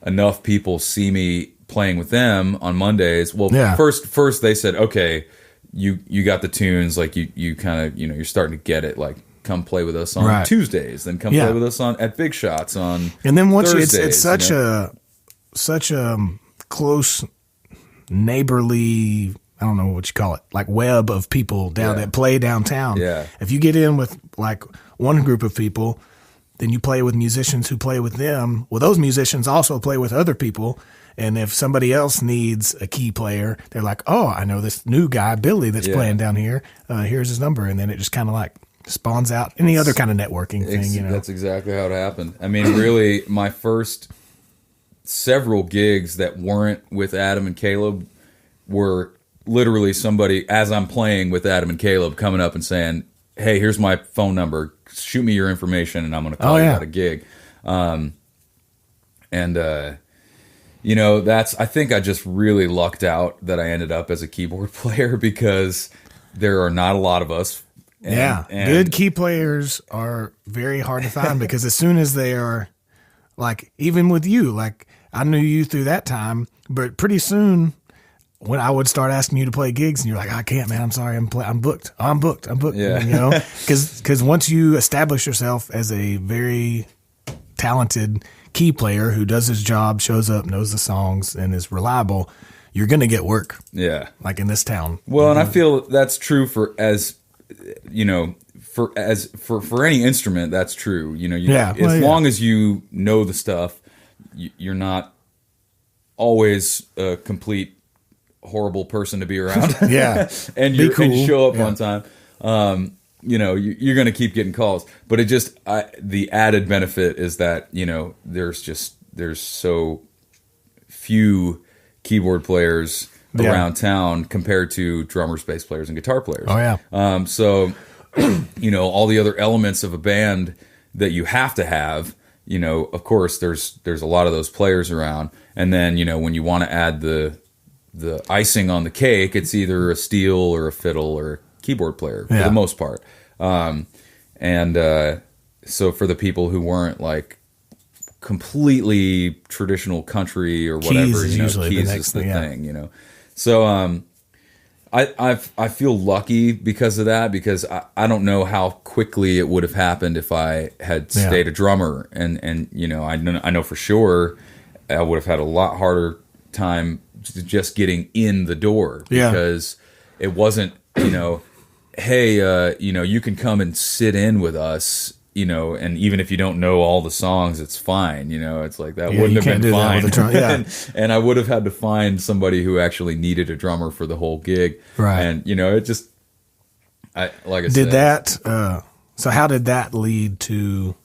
enough people see me playing with them on Mondays. Well, first they said, okay, you got the tunes, like you kind of, you're starting to get it, like come play with us on Tuesdays, then come play with us at Big Shots on and then once Thursdays, it's such a close neighborly, I don't know what you call it, like web of people that play downtown. Yeah. If you get in with like one group of people, then you play with musicians who play with them. Well, those musicians also play with other people. And if somebody else needs a key player, they're like, oh, I know this new guy, Billy, that's playing down here. Here's his number. And then it just kind of like spawns out any other kind of networking thing. That's exactly how it happened. I mean, really, my first several gigs that weren't with Adam and Caleb were literally somebody, as I'm playing with Adam and Caleb, coming up and saying, hey, here's my phone number. Shoot me your information, and I'm going to call you at a gig. I think I just really lucked out that I ended up as a keyboard player because there are not a lot of us. And good key players are very hard to find because as soon as they are, like, even with you, like, I knew you through that time, but pretty soon when I would start asking you to play gigs and you're like, I can't, man, I'm sorry, I'm booked. I'm booked. Yeah. Because once you establish yourself as a very talented key player who does his job, shows up, knows the songs, and is reliable, you're going to get work. Yeah. Like in this town. Well, and I feel that's true for any instrument, that's true. As long as you know the stuff, you're not always a complete horrible person to be around. And you show up on time. You're going to keep getting calls, but the added benefit is that, there's so few keyboard players around town compared to drummers, bass players, and guitar players. Oh yeah. So, all the other elements of a band that you have to have, of course there's a lot of those players around. And then, when you want to add the icing on the cake, it's either a steel or a fiddle or a keyboard player for the most part. So for the people who weren't like completely traditional country or whatever, keys is usually keys the next is the thing. So I feel lucky because of that, because I don't know how quickly it would have happened if I had stayed a drummer, and I know for sure I would have had a lot harder time just getting in the door because it wasn't, hey, you can come and sit in with us, and even if you don't know all the songs, it's fine. It's like that wouldn't have been fine. And I would have had to find somebody who actually needed a drummer for the whole gig. Right. And, it just, did that, so how did that lead to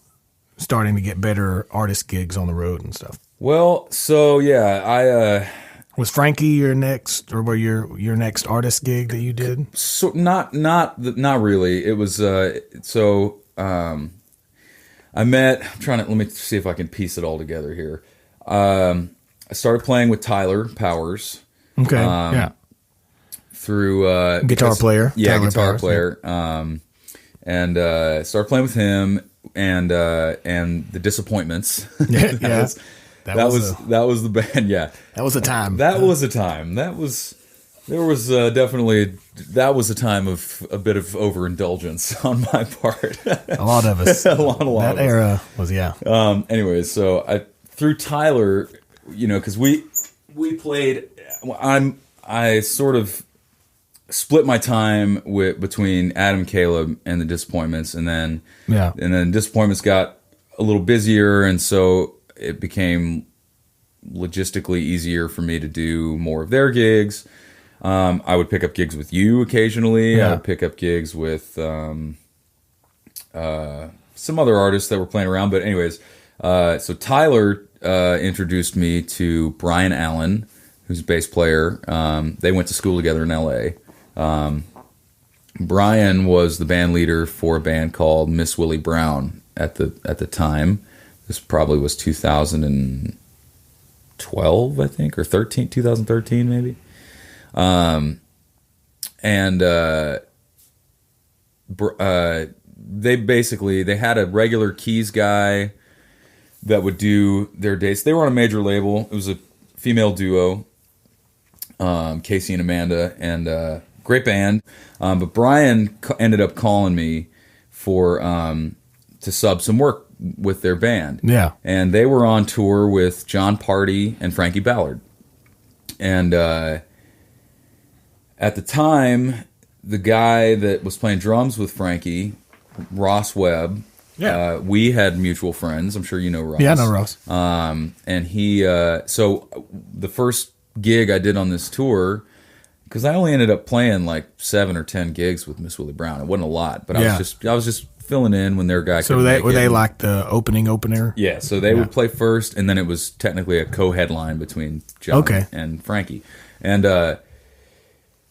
starting to get better artist gigs on the road and stuff? Well, so was Frankie your next, or were your next artist gig that you did? So not really. It was I met. Let me see if I can piece it all together here. I started playing with Tyler Powers. Okay. Through guitar player. Yeah, Tyler guitar Powers, player. And started playing with him and the Disappointments. That was the band. Yeah, that was a time. That was a time. That was There was definitely, that was a time of a bit of overindulgence on my part. A lot of us. a lot that of era us. was, yeah. Anyways, so through Tyler, because we played, I sort of split my time between Adam, Caleb, and the Disappointments, and then Disappointments got a little busier, and so it became logistically easier for me to do more of their gigs. I would pick up gigs with you occasionally. Yeah. I would pick up gigs with some other artists that were playing around. But anyways, so Tyler introduced me to Brian Allen, who's a bass player. They went to school together in L.A. Brian was the band leader for a band called Miss Willie Brown at the time. This probably was 2012, I think, or 2013 maybe. They had a regular keys guy that would do their dates. They were on a major label. It was a female duo, Casey and Amanda, and great band. But Brian ended up calling me for to sub some work with their band. Yeah, and they were on tour with John Party and Frankie Ballard, and at the time, the guy that was playing drums with Frankie, Ross Webb, we had mutual friends. I'm sure you know Ross. Yeah, I know Ross. And he, so the first gig I did on this tour, because I only ended up playing like 7 or 10 gigs with Miss Willie Brown. It wasn't a lot, but I was just filling in when their guy. So were they like the opener? Yeah, so they would play first, and then it was technically a co-headline between John and Frankie, and.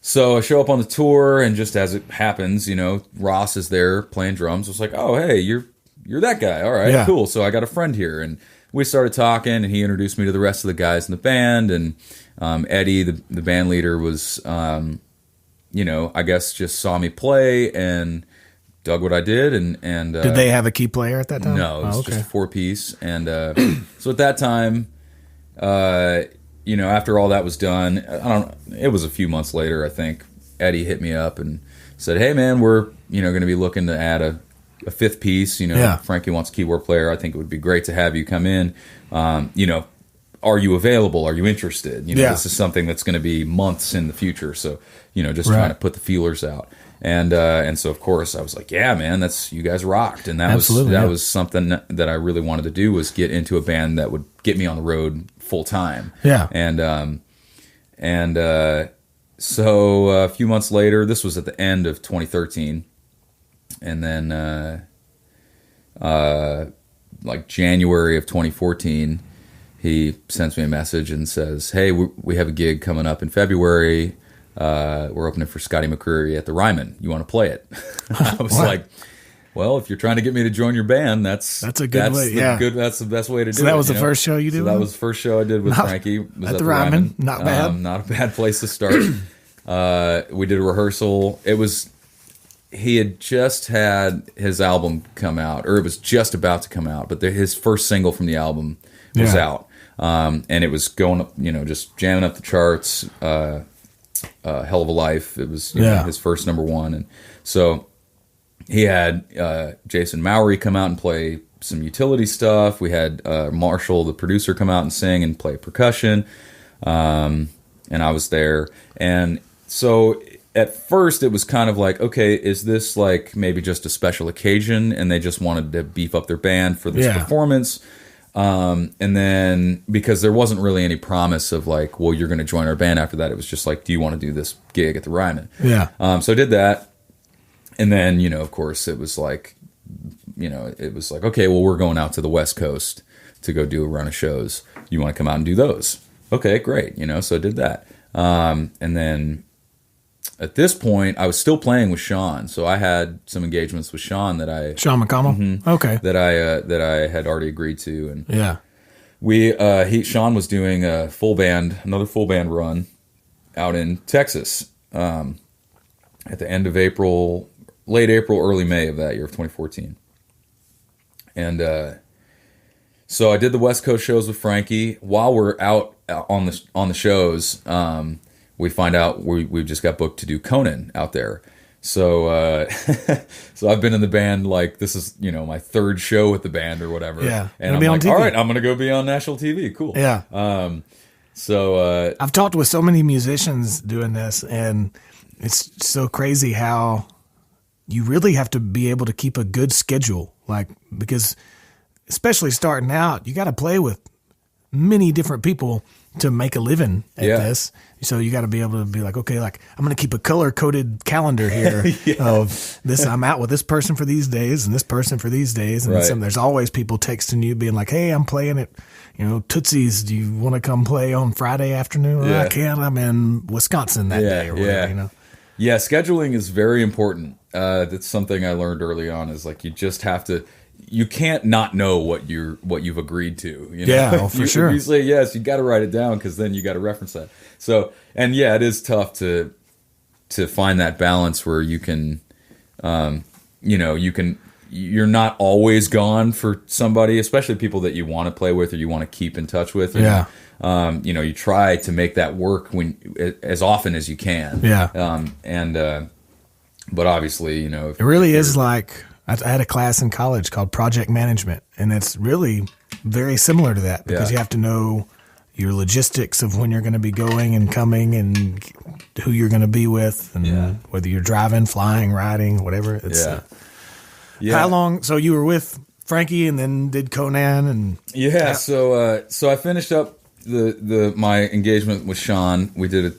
So I show up on the tour, and just as it happens, Ross is there playing drums. I was like, "Oh, hey, you're that guy. All right, cool." So I got a friend here, and we started talking, and he introduced me to the rest of the guys in the band. And Eddie, the band leader, was, I guess just saw me play and dug what I did. And did they have a key player at that time? No, it was just a 4-piece. And so at that time. After all that was done, it was a few months later, I think, Eddie hit me up and said, "Hey, man, we're, going to be looking to add a 5th piece. Frankie wants a keyboard player. I think it would be great to have you come in. Are you available? Are you interested? This is something that's going to be months in the future. So, just trying to put the feelers out." And so, of course, I was like, "Yeah, man, you guys rocked." And that was something that I really wanted to do, was get into a band that would get me on the road full time. Yeah. So a few months later, this was at the end of 2013, and then like January of 2014, he sends me a message and says, "Hey, we have a gig coming up in February. We're opening for Scotty McCreery at the Ryman. You want to play it?" I was like, "Well, if you're trying to get me to join your band, that's a good way. That's the best way to do it." So that was the first show you did? That was the first show I did with Frankie. Was at the Ryman. Not bad. Not a bad place to start. We did a rehearsal. He had just had his album come out, or it was just about to come out, but his first single from the album was out. And it was going up, just jamming up the charts. Hell of a Life. It was his first number one. And so he had Jason Mowery come out and play some utility stuff. We had Marshall, the producer, come out and sing and play percussion. And I was there. And so at first it was kind of like, okay, is this like maybe just a special occasion and they just wanted to beef up their band for this performance? And then because there wasn't really any promise of like, well, you're going to join our band after that. It was just like, do you want to do this gig at the Ryman? Yeah. So I did that. And then, of course it was like, okay, well, we're going out to the West Coast to go do a run of shows. You want to come out and do those? Okay, great. So I did that. And then at this point I was still playing with Sean. So I had some engagements with Sean Sean McConnell. Okay. That I had already agreed to. And Sean was doing another full band run out in Texas, at the end of April, late April, early May of that year of 2014. And, so I did the West Coast shows with Frankie. While we're out on the shows, we find out we've just got booked to do Conan out there. So so I've been in the band, like, this is, you know, my third show with the band or whatever. Yeah. And I'm like, all right, I'm going to go be on national TV. Cool. Yeah. So I've talked with so many musicians doing this, and it's so crazy how you really have to be able to keep a good schedule, like, because especially starting out, you got to play with many different people to make a living at this. So you got to be able to be like, okay, like, I'm going to keep a color coded calendar here of this. I'm out with this person for these days and this person for these days. And there's always people texting you being like, hey, I'm playing at, you know, Tootsie's. Do you want to come play on Friday afternoon? Well, I can't. I'm in Wisconsin that day or whatever, you know? Yeah. Scheduling is very important. That's something I learned early on, is like, you just have to, you can't not know what you've agreed to. You know? Yeah, for sure. If you say yes, you got to write it down, because then you got to reference that. So, and yeah, it is tough to find that balance where you can, you're not always gone for somebody, especially people that you want to play with or you want to keep in touch with. And, you try to make that work as often as you can. Yeah. But obviously, it really is like, I had a class in college called project management, and it's really very similar to that, because you have to know your logistics of when you're going to be going and coming and who you're going to be with, and whether you're driving, flying, riding, whatever. It's, how long? So you were with Frankie and then did Conan and So I finished up my engagement with Sean. We did a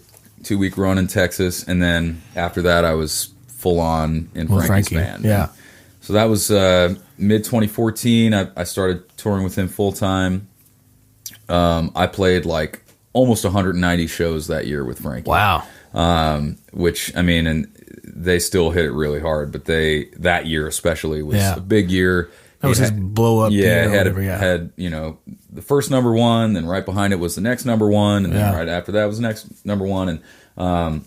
2-week run in Texas, and then after that I was full on in Frankie's band. Yeah. So that was mid 2014. I started touring with him full time. I played like almost 190 shows that year with Frankie. Wow. Which, I mean, and they still hit it really hard, but that year especially was a big year. That was his blow up year. Had the first number one, then right behind it was the next number one, and then right after that was the next number one, and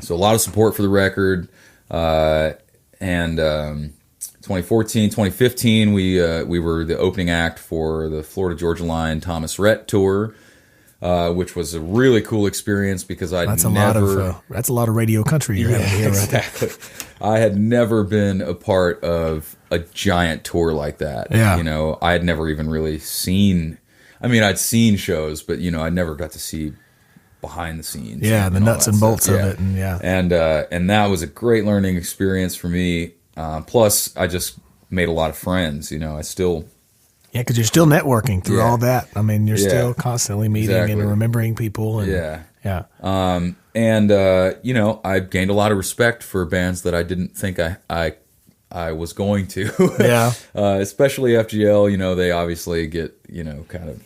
so a lot of support for the record. And 2014, 2015, we were the opening act for the Florida Georgia Line Thomas Rhett tour, which was a really cool experience, because that's a lot of radio country you're having here. Exactly. I had never been a part of a giant tour like that. Yeah. I had never even really seen. I mean, I'd seen shows, but I never got to see behind the scenes. Yeah, the nuts and bolts of it, and that was a great learning experience for me. Plus, I just made a lot of friends. I still because you're still networking through all that. I mean, you're still constantly meeting and remembering people. And, I gained a lot of respect for bands that I didn't think I was going to. Especially FGL. They obviously get kind of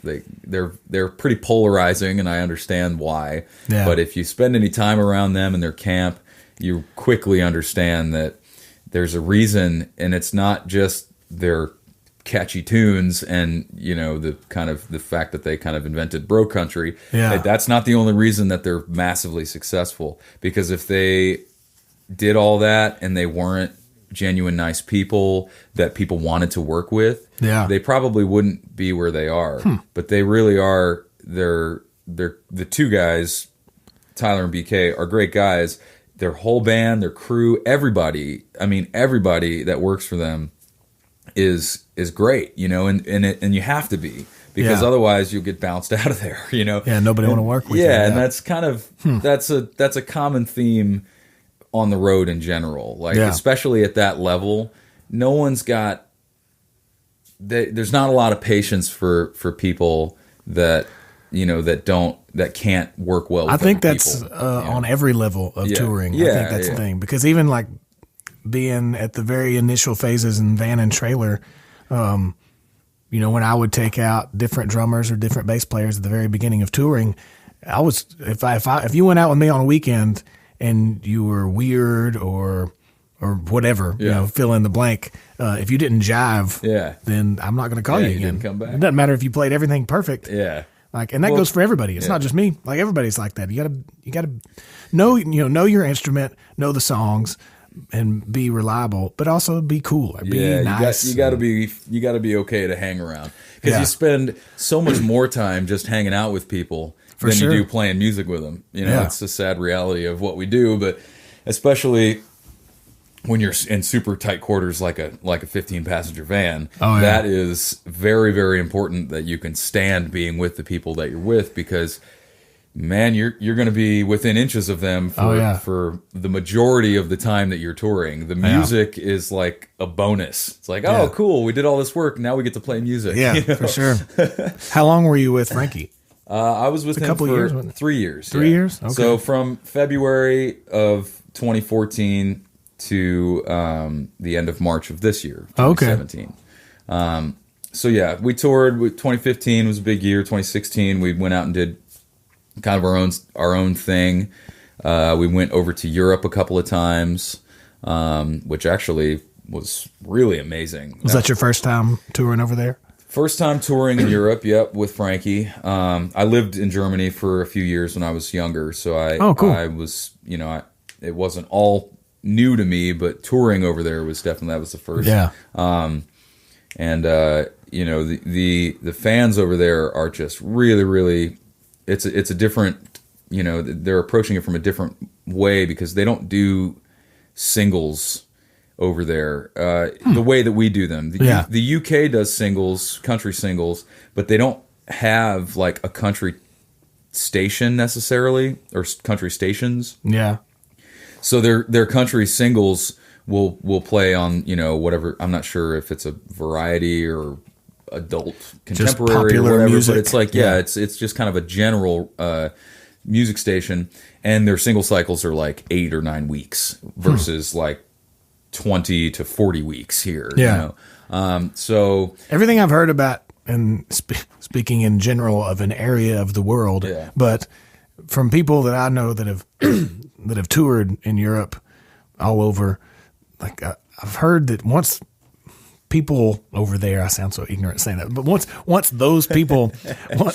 they're pretty polarizing, and I understand why. Yeah. But if you spend any time around them in their camp, you quickly understand that there's a reason, and it's not just their catchy tunes and the fact that they kind of invented bro country. That's not the only reason that they're massively successful, because if they did all that and they weren't genuine nice people that people wanted to work with, they probably wouldn't be where they are. But they really are. They're the two guys, Tyler and BK, are great guys. Their whole band, their crew, everybody that works for them is great, and you have to be, because otherwise you'll get bounced out of there, nobody want to work with you. And that's kind of that's a common theme on the road in general, especially at that level. No one's got there's not a lot of patience for people that that can't work well with I think that's on every level of touring. I think that's the thing, because even like being at the very initial phases in van and trailer, when I would take out different drummers or different bass players at the very beginning of touring, I was if you went out with me on a weekend and you were weird or whatever, fill in the blank. If you didn't jive, then I'm not going to call you again. Come back. It doesn't matter if you played everything perfect. And that goes for everybody. It's not just me. Like, everybody's like that. You gotta know your instrument, know the songs, and be reliable, but also be cool. Be nice. You gotta be okay to hang around, because you spend so much more time just hanging out with people. For than sure. you do playing music with them. You know, it's a sad reality of what we do, but especially when you're in super tight quarters like a 15-passenger van, that is very, very important that you can stand being with the people that you're with, because man, you're going to be within inches of them for the majority of the time that you're touring. The music is like a bonus. It's like, oh, cool, we did all this work, now we get to play music. Yeah, you know? For sure. How long were you with Frankie? I was with him for years, 3 years. 3 years? Okay. So from February of 2014 to the end of March of this year, 2017. So yeah, we toured. 2015 was a big year. 2016, we went out and did kind of our own thing. We went over to Europe a couple of times, which actually was really amazing. Was that your first time touring over there? First time touring in Europe, with Frankie. I lived in Germany for a few years when I was younger, so I was, it wasn't all new to me, but touring over there was definitely, that was the first. Yeah. The fans over there are just really, really, it's a different, they're approaching it from a different way, because they don't do singles over there the way that we do them. The UK does singles, country singles, but they don't have like a country station necessarily, or country stations. Yeah. So their country singles will play on, whatever. I'm not sure if it's a variety or adult contemporary or whatever, music. But it's like, it's just kind of a general music station, and their single cycles are like 8 or 9 weeks versus like 20 to 40 weeks here. Yeah. So everything I've heard about, and speaking in general of an area of the world, but from people that I know that have that have toured in Europe all over, like I've heard that once people over there, I sound so ignorant saying that, but once those people,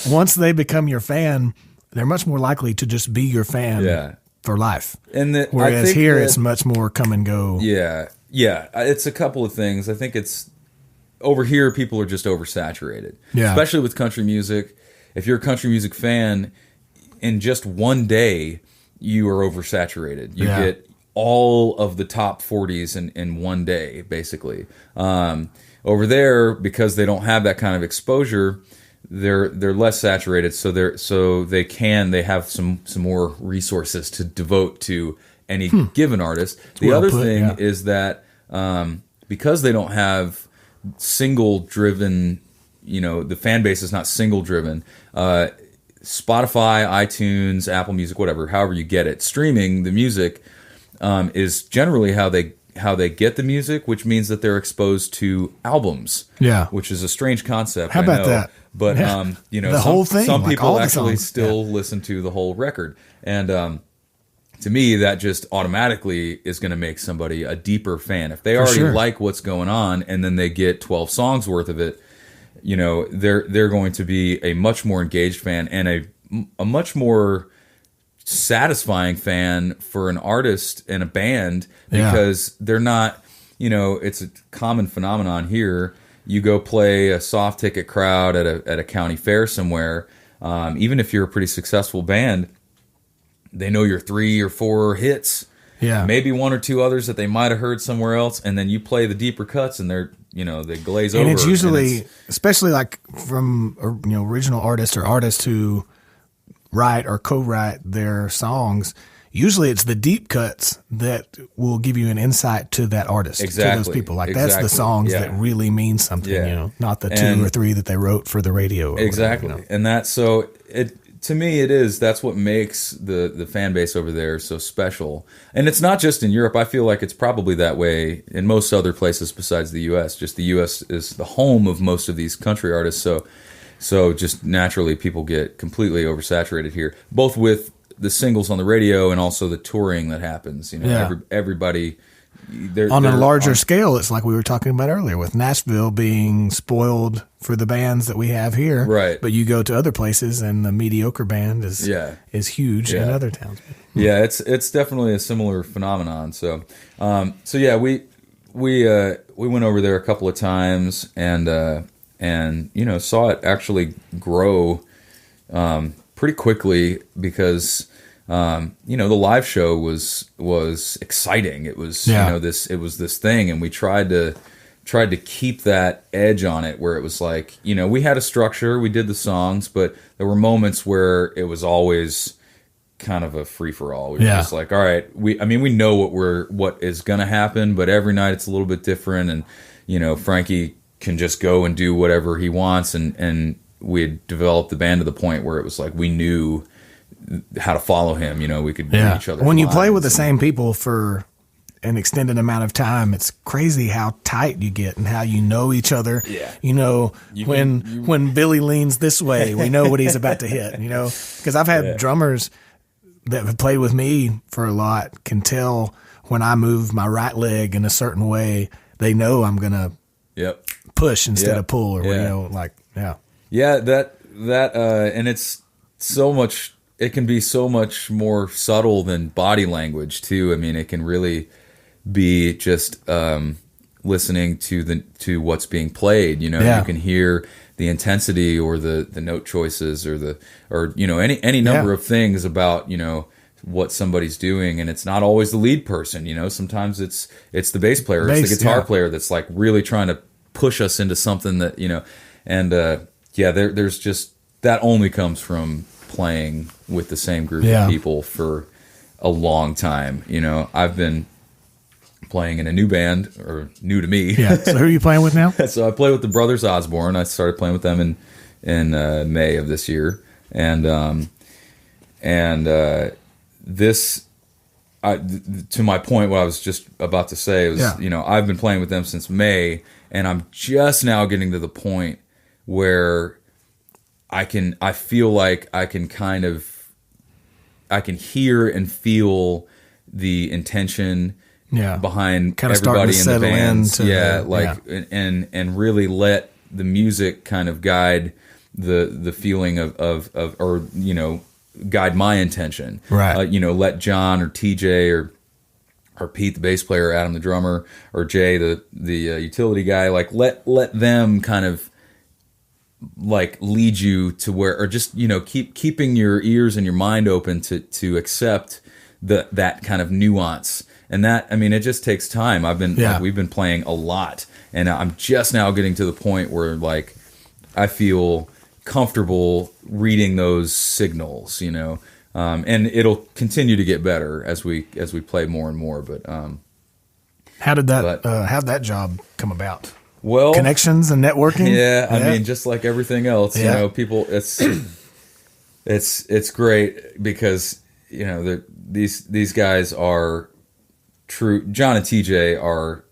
once they become your fan, they're much more likely to just be your fan for life. And whereas here it's much more come and go. Yeah. It's a couple of things. I think it's over here, people are just oversaturated, especially with country music. If you're a country music fan, in just one day, you are oversaturated. You get all of the top 40s in one day, basically. Over there, because they don't have that kind of exposure, they're less saturated, so they have some more resources to devote to any given artist. The other thing is that because they don't have single driven, the fan base is not single driven. Spotify, iTunes, Apple Music, whatever, however you get it, streaming the music is generally how they get the music, which means that they're exposed to albums. Yeah, which is a strange concept. How about that? But the whole thing. Some people actually still listen to the whole record, and to me, that just automatically is going to make somebody a deeper fan. If they already like what's going on, and then they get 12 songs worth of it, they're going to be a much more engaged fan, and a much more satisfying fan for an artist and a band, because they're not, it's a common phenomenon here. You go play a soft ticket crowd at a county fair somewhere, even if you're a pretty successful band, they know your 3 or 4 hits, maybe 1 or 2 others that they might have heard somewhere else, and then you play the deeper cuts, and they glaze over. And it's usually, especially like from original artists or artists who write or co-write their songs, usually it's the deep cuts that will give you an insight to that artist, to those people. Like that's the songs that really mean something, not the 2 or 3 that they wrote for the radio. Exactly. Whatever, And that's so to me, that's what makes the fan base over there so special. And it's not just in Europe. I feel like it's probably that way in most other places besides the U.S. Just the U.S. is the home of most of these country artists. So just naturally, people get completely oversaturated here, both with the singles on the radio and also the touring that happens. Everybody... on a larger scale, it's like we were talking about earlier with Nashville being spoiled for the bands that we have here. Right. But you go to other places and the mediocre band is huge in other towns. Yeah, it's definitely a similar phenomenon. So we went over there a couple of times and saw it actually grow pretty quickly because the live show was exciting. It was this thing, and we tried to keep that edge on it where it was like, we had a structure, we did the songs, but there were moments where it was always kind of a free for all. We were just like, all right, we know what is going to happen, but every night it's a little bit different, and Frankie can just go and do whatever he wants, and we had developed the band to the point where it was like we knew how to follow him. We could read each other. When you play with the same people for an extended amount of time, it's crazy how tight you get and how you know each other. Yeah. When Billy leans this way, we know what he's about to hit. Because I've had drummers that have played with me for a lot can tell when I move my right leg in a certain way, they know I'm gonna push instead of pull, or and it's so much. It can be so much more subtle than body language too. I mean, it can really be just listening to what's being played. You can hear the intensity or the note choices or any number of things about what somebody's doing, and it's not always the lead person. Sometimes it's the bass player, it's the guitar player that's like really trying to push us into something that and there's just that only comes from playing with the same group of people for a long time. I've been playing in a new band, or new to me. So who are you playing with now? So I play with the Brothers Osborne. I started playing with them in May of this year, and this, to my point, what I was just about to say was, I've been playing with them since May, and I'm just now getting to the point where I feel like I can hear and feel the intention behind kind of everybody in the band. And really let the music kind of guide the feeling of guide my intention. Right. Let John or TJ or Pete, the bass player, Adam, the drummer, or Jay, the utility guy, like let them kind of like lead you to where, or just keeping your ears and your mind open to accept that kind of nuance. And that, it just takes time. We've been playing a lot, and I'm just now getting to the point where like I feel comfortable reading those signals, and it'll continue to get better as we play more and more. But how'd that job come about? Well, connections and networking. Yeah, just like everything else, people. It's great because these guys are true. John and TJ are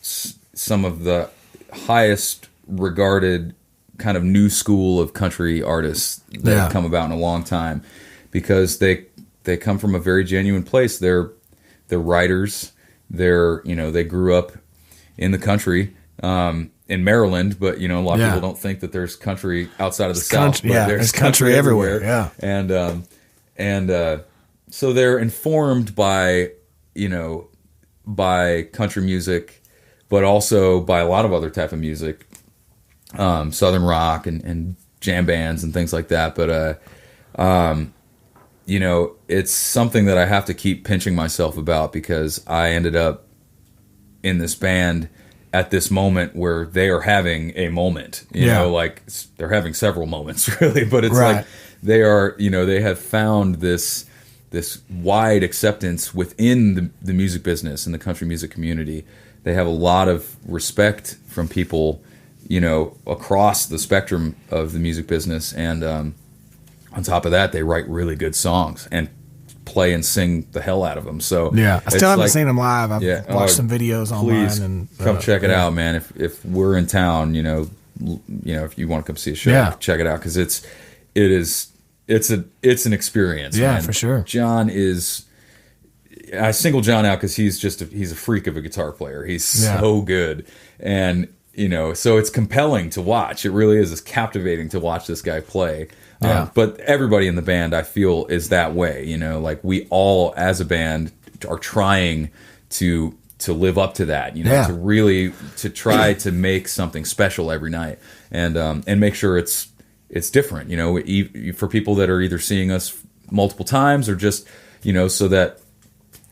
some of the highest regarded kind of new school of country artists that have come about in a long time, because they come from a very genuine place. They're writers. They grew up in the country. In Maryland, but a lot of people don't think that there's country outside of the South. But there's country everywhere. Yeah, and so they're informed by country music, but also by a lot of other type of music, Southern rock and jam bands and things like that. But it's something that I have to keep pinching myself about, because I ended up in this band at this moment where they are having a moment, like they're having several moments really, but it's like they are, they have found this wide acceptance within the music business and the country music community. They have a lot of respect from people, across the spectrum of the music business. And on top of that, they write really good songs and play and sing the hell out of them. So I still haven't seen them live. I've watched some videos online. Please and come check it out, man. If we're in town, if you want to come see a show, check it out, because it's an experience. Yeah, man. for sure. John is. I single John out because he's a freak of a guitar player. He's so good, and so it's compelling to watch. It really is. It's captivating to watch this guy play. But everybody in the band, I feel, is that way. Like we all, as a band, are trying to live up to that. to try to make something special every night, and make sure it's it's different, you know, for people that are either seeing us multiple times or just, you know, so that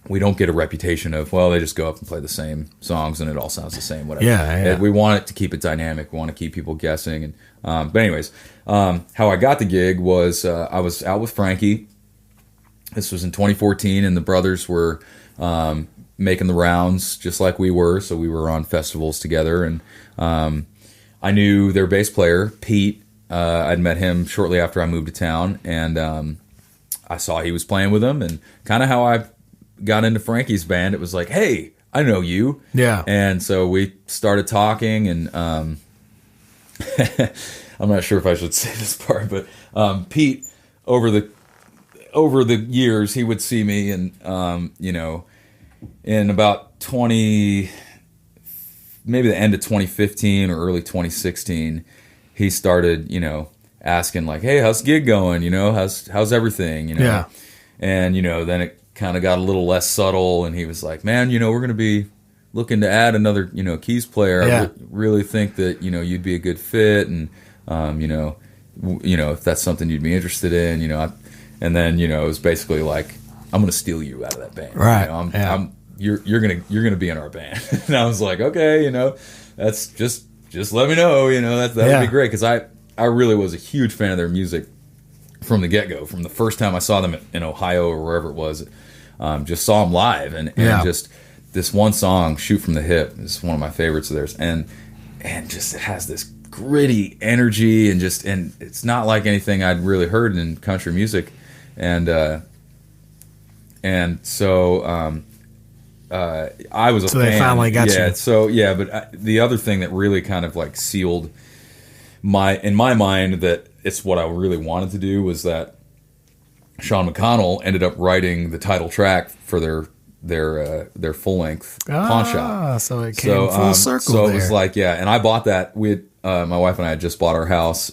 we don't get a reputation of, well, they just go up and play the same songs and it all sounds the same, whatever. Yeah. We want it to keep it dynamic. We want to keep people guessing. And but anyways, how I got the gig was I was out with Frankie. This was in 2014, and the brothers were making the rounds just like we were. So we were on festivals together, and I knew their bass player, Pete. I'd met him shortly after I moved to town, and I saw he was playing with them, and kind of how I got into Frankie's band. It was like, hey, I know you. Yeah. And so we started talking, and I'm not sure if I should say this part, but Pete, over the years, he would see me, and you know, in about maybe the end of 2015 or early 2016, he started, you know, asking like, hey, how's the gig going? You know, how's everything? You know, yeah. And you know, then it kind of got a little less subtle, and he was like, man, you know, we're going to be looking to add another, you know, keys player. Yeah. I really think that, you know, you'd be a good fit, and you know, if that's something you'd be interested in, you know. And then, you know, it was basically like, I'm going to steal you out of that band. Right. You know, you're gonna be in our band. And I was like, okay, you know, that's just let me know, you know, that would be great, because I really was a huge fan of their music from the get-go. From the first time I saw them in Ohio or wherever it was, just saw them live, and just this one song, "Shoot from the Hip," is one of my favorites of theirs, and just it has this gritty energy, and it's not like anything I'd really heard in country music, and so I was a fan. So they finally got you. So but the other thing that really kind of like sealed in my mind that it's what I really wanted to do was that Sean McConnell ended up writing the title track for their full length Pawn Shop. So it came full circle. So it was like, and I bought that. My wife and I had just bought our house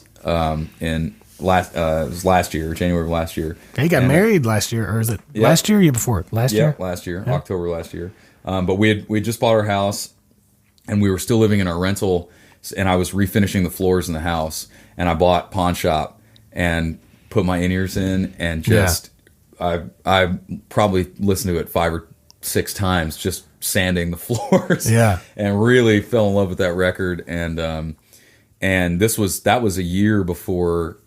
it was last year, January of last year. He got married last year, or is it last year or year before? Last year? Last year, October last year. But we just bought our house, and we were still living in our rental, and I was refinishing the floors in the house, and I bought Pawn Shop and put my in-ears in, and I probably listened to it 5 or 6 times, just sanding the floors. Yeah. And really fell in love with that record, and that was a year before,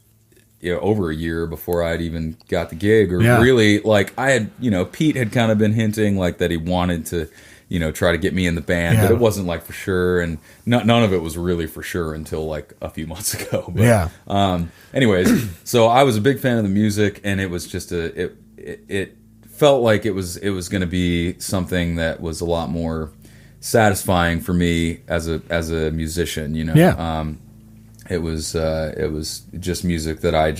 you know, over a year before I'd even got the gig, or really, like, I had, you know, Pete had kind of been hinting like that he wanted to, you know, try to get me in the band, but it wasn't like for sure, and none of it was really for sure until like a few months ago. But, anyways, so I was a big fan of the music, and it was just it felt like it was going to be something that was a lot more satisfying for me as a musician, you know. Yeah. It was just music that I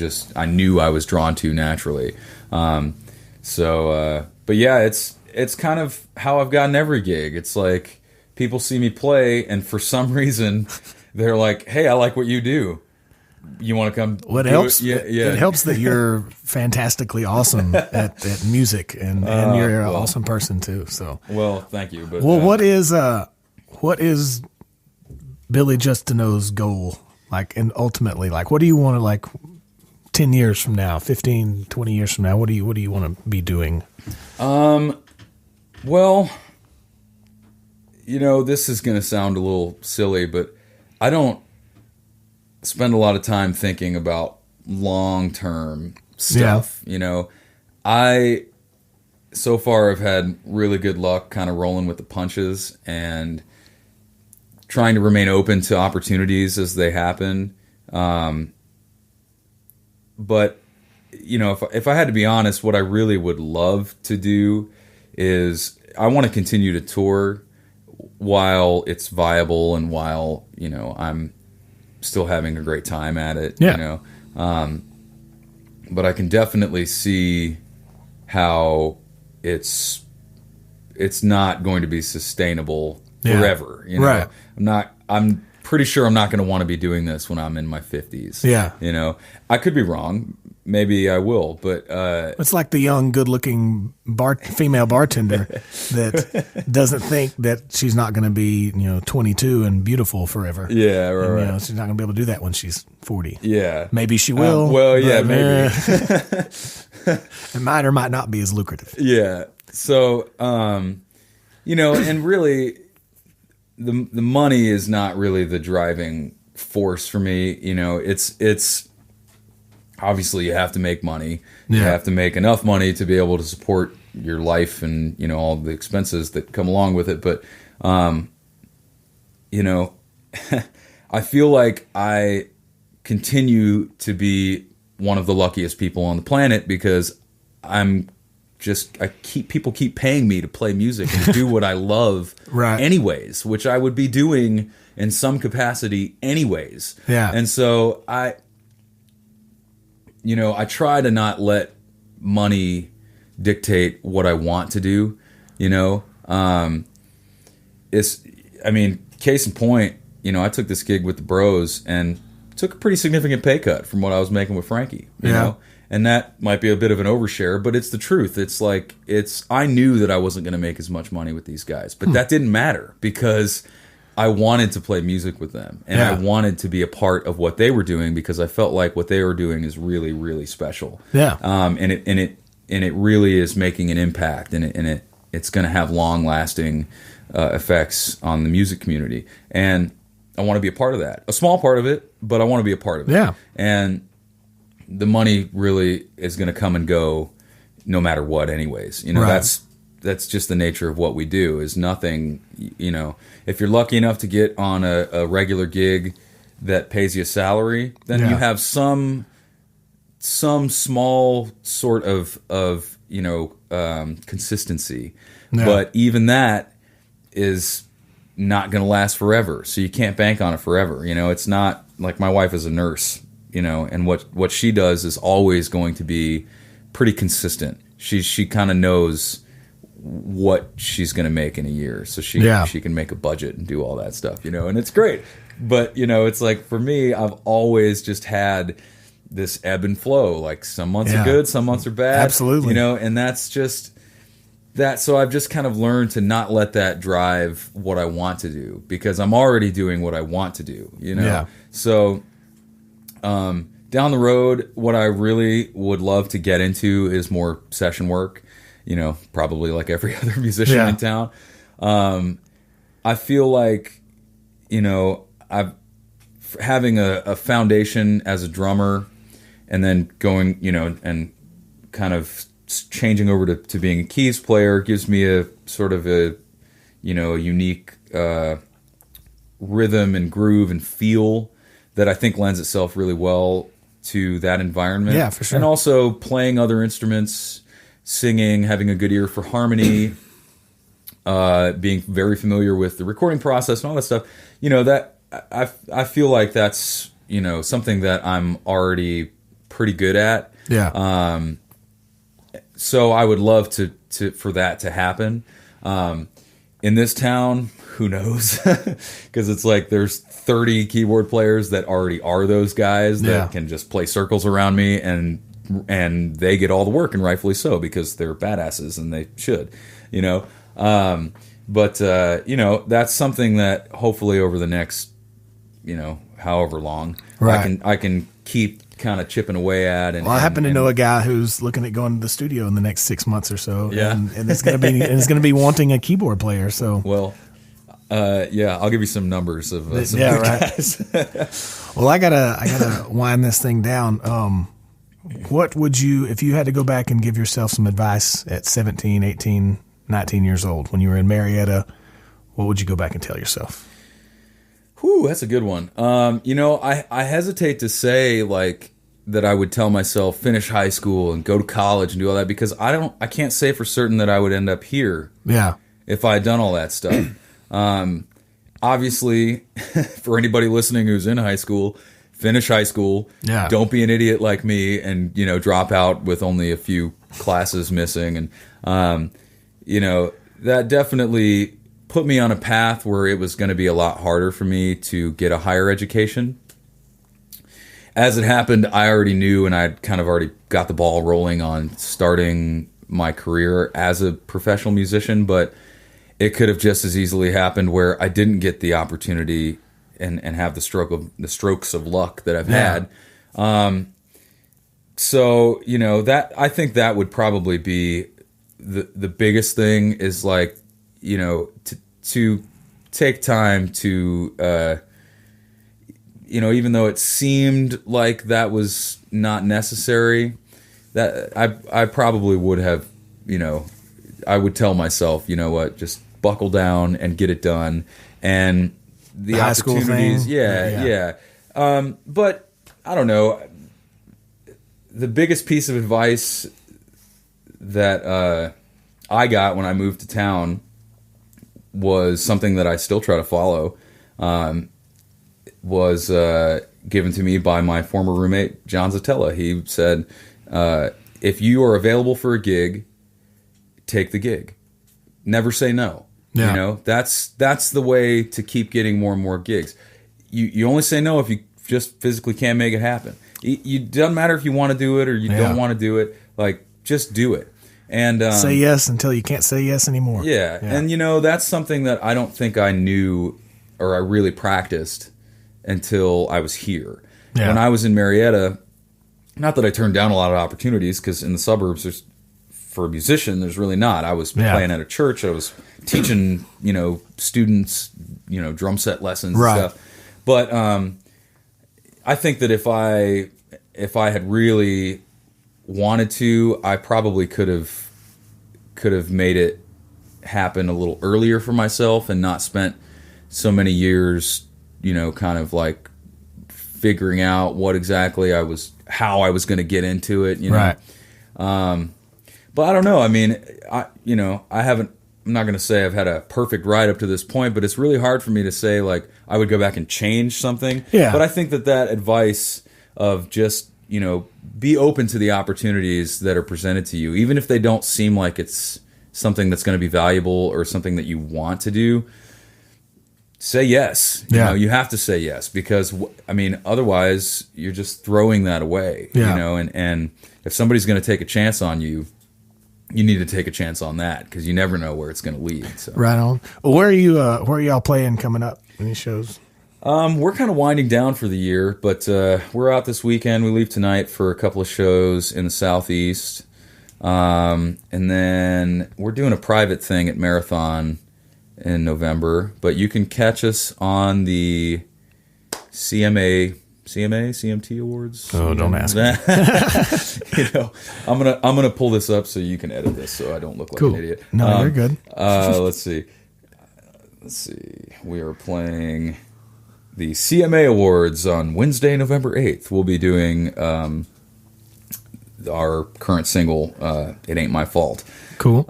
knew I was drawn to naturally. But yeah, it's kind of how I've gotten every gig. It's like people see me play, and for some reason they're like, "Hey, I like what you do. You want to come?" What helps? It helps that you're fantastically awesome at music, and you're an awesome person too. So, well, thank you. But what is Billy Justineau's goal? Like, and ultimately, like, what do you want to, like, 10 years from now, 15, 20 years from now, what do you want to be doing? Well, you know, this is going to sound a little silly, but I don't spend a lot of time thinking about long-term stuff. You know, I so far have had really good luck kind of rolling with the punches and trying to remain open to opportunities as they happen. But, you know, if I had to be honest, what I really would love to do is I want to continue to tour while it's viable and while, you know, I'm still having a great time at it, you know. But I can definitely see how it's not going to be sustainable forever, you know. Right. I'm pretty sure I'm not going to want to be doing this when I'm in my 50s. Yeah. You know, I could be wrong. Maybe I will, but it's like the young, good-looking female bartender that doesn't think that she's not going to be, 22 and beautiful forever. Yeah, right. And, she's not going to be able to do that when she's 40. Yeah, maybe she will. Maybe. It might or might not be as lucrative. Yeah. So, and really, the money is not really the driving force for me. It's obviously you have to make money. You have to make enough money to be able to support your life and, all the expenses that come along with it. But, I feel like I continue to be one of the luckiest people on the planet because people keep paying me to play music and do what I love anyways, which I would be doing in some capacity anyways. Yeah. And so I try to not let money dictate what I want to do, case in point, I took this gig with the Bros and took a pretty significant pay cut from what I was making with Frankie, you know? And that might be a bit of an overshare, but it's the truth. It's like, I knew that I wasn't going to make as much money with these guys, but that didn't matter because I wanted to play music with them, and I wanted to be a part of what they were doing because I felt like what they were doing is really, really special. Yeah. And it really is making an impact, and it's going to have long lasting effects on the music community. And I want to be a part of that. A small part of it, but I want to be a part of it. Yeah. And the money really is going to come and go no matter what anyways. That's just the nature of what we do is nothing, if you're lucky enough to get on a regular gig that pays you a salary, then you have some small sort of consistency. Yeah. But even that is not going to last forever. So you can't bank on it forever. It's not like my wife is a nurse, and what she does is always going to be pretty consistent. She kind of knows what she's going to make in a year, so she can make a budget and do all that stuff, and it's great. But it's like for me, I've always just had this ebb and flow. Like some months are good, some months are bad. Absolutely, and that's just that. So I've just kind of learned to not let that drive what I want to do because I'm already doing what I want to do. So down the road, what I really would love to get into is more session work. Probably like every other musician in town. I feel like, having a foundation as a drummer and then going, and kind of changing over to being a keys player gives me a sort of a unique rhythm and groove and feel that I think lends itself really well to that environment. Yeah, for sure. And also playing other instruments, singing, having a good ear for harmony, being very familiar with the recording process and all that stuff. That I feel like that's something that I'm already pretty good at. Yeah. So I would love for that to happen. In this town, who knows? Because it's like there's 30 keyboard players that already are those guys that can just play circles around me and they get all the work, and rightfully so because they're badasses and they should, But that's something that hopefully over the next, however long, I can keep kind of chipping away at. And I happen to know a guy who's looking at going to the studio in the next 6 months or so. Yeah, and it's going to be wanting a keyboard player. So well. I'll give you some numbers of some guys. Well, I gotta wind this thing down. What would you, if you had to go back and give yourself some advice at 17, 18, 19 years old when you were in Marietta, what would you go back and tell yourself? Whew, that's a good one. I hesitate to say like that I would tell myself finish high school and go to college and do all that because I can't say for certain that I would end up here. Yeah. If I had done all that stuff. Obviously, for anybody listening who's in high school, finish high school. Yeah. Don't be an idiot like me and, drop out with only a few classes missing. And, that definitely put me on a path where it was going to be a lot harder for me to get a higher education. As it happened, I already knew, and I'd kind of already got the ball rolling on starting my career as a professional musician, but it could have just as easily happened where I didn't get the opportunity and have the strokes of luck that I've had. So, you know, that I think that would probably be the biggest thing, is like, you know, to take time to, you know, even though it seemed like that was not necessary, that I probably would have, you know, I would tell myself, you know what, just buckle down and get it done. And the high school opportunities, thing. yeah. But I don't know. The biggest piece of advice that I got when I moved to town was something that I still try to follow. Was given to me by my former roommate, John Zatella. He said, if you are available for a gig, take the gig. Never say no. Yeah. You know, that's the way to keep getting more and more gigs. You only say no if you just physically can't make it happen. It doesn't matter if you want to do it or you don't want to do it. Like, just do it. And say yes until you can't say yes anymore. Yeah. And, you know, that's something that I don't think I knew or I really practiced until I was here. Yeah. When I was in Marietta, not that I turned down a lot of opportunities, because in the suburbs, for a musician, there's really not. I was playing at a church. I was teaching, you know, students, you know, drum set lessons and stuff. But I think that if I had really wanted to, I probably could have made it happen a little earlier for myself and not spent so many years, you know, kind of like figuring out how I was going to get into it, you know. Right. But I don't know. I mean, I'm not going to say I've had a perfect ride up to this point, but it's really hard for me to say, like, I would go back and change something. Yeah. But I think that advice of just, you know, be open to the opportunities that are presented to you, even if they don't seem like it's something that's going to be valuable or something that you want to do. Say yes. You know, you have to say yes, because, I mean, otherwise you're just throwing that away. You know, and if somebody's going to take a chance on you, you need to take a chance on that, because you never know where it's going to lead. So. Right on. Well, where are y'all playing coming up? Any shows? We're kind of winding down for the year, but we're out this weekend. We leave tonight for a couple of shows in the Southeast. And then we're doing a private thing at Marathon in November, but you can catch us on the CMT Awards. Oh, don't ask me. You know, I'm gonna pull this up so you can edit this so I don't look like an idiot. No, you're good. Let's see. We are playing the CMA Awards on Wednesday, November 8th. We'll be doing our current single, "It Ain't My Fault." Cool.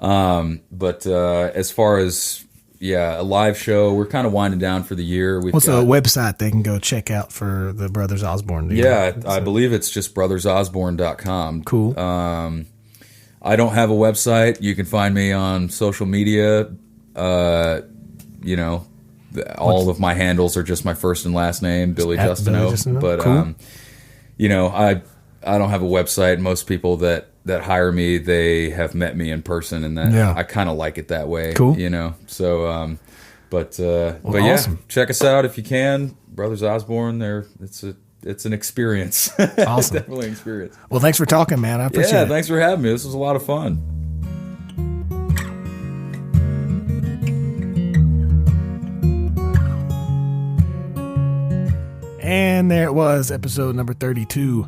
But as far as a live show, we're kind of winding down for the year. What's a website they can go check out for the Brothers Osborne? I believe it's just brothersosborne.com. Cool. I don't have a website. You can find me on social media. You know, all of my handles are just my first and last name, Billy Justineau. But cool. You know, I don't have a website. Most people that hire me, they have met me in person, and that I kind of like it that way. Cool. You know, so but awesome. Check us out if you can. Brothers Osborne, it's an experience. Awesome. Definitely an experience. Well, thanks for talking, man. I appreciate it. Thanks for having me. This was a lot of fun. And there it was, episode number 32.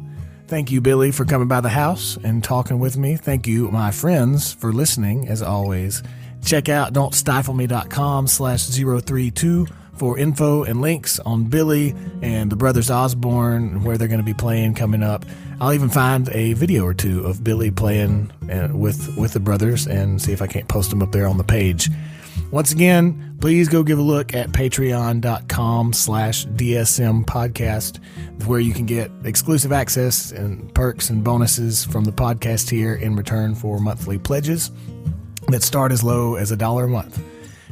Thank you, Billy, for coming by the house and talking with me. Thank you, my friends, for listening, as always. Check out don'tstifleme.com/032 for info and links on Billy and the Brothers Osborne and where they're going to be playing coming up. I'll even find a video or two of Billy playing with the brothers and see if I can't post them up there on the page. Once again, please go give a look at patreon.com/DSM podcast, where you can get exclusive access and perks and bonuses from the podcast here in return for monthly pledges that start as low as $1 a month.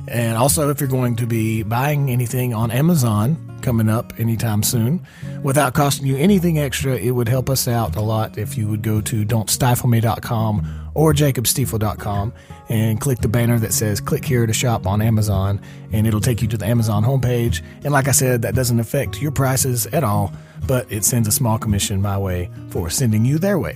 And also, if you're going to be buying anything on Amazon coming up anytime soon, without costing you anything extra, it would help us out a lot if you would go to don'tstifleme.com or jacobstiefel.com and click the banner that says click here to shop on Amazon, and it'll take you to the Amazon homepage. And like I said, that doesn't affect your prices at all, but it sends a small commission my way for sending you their way.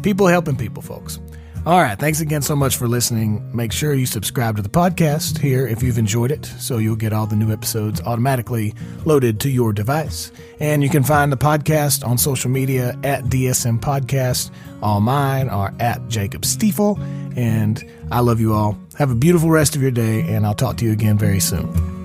People helping people, folks. All right, thanks again so much for listening. Make sure you subscribe to the podcast here if you've enjoyed it, so you'll get all the new episodes automatically loaded to your device. And you can find the podcast on social media at DSM Podcast. All mine are at Jacob Stiefel. And I love you all. Have a beautiful rest of your day, and I'll talk to you again very soon.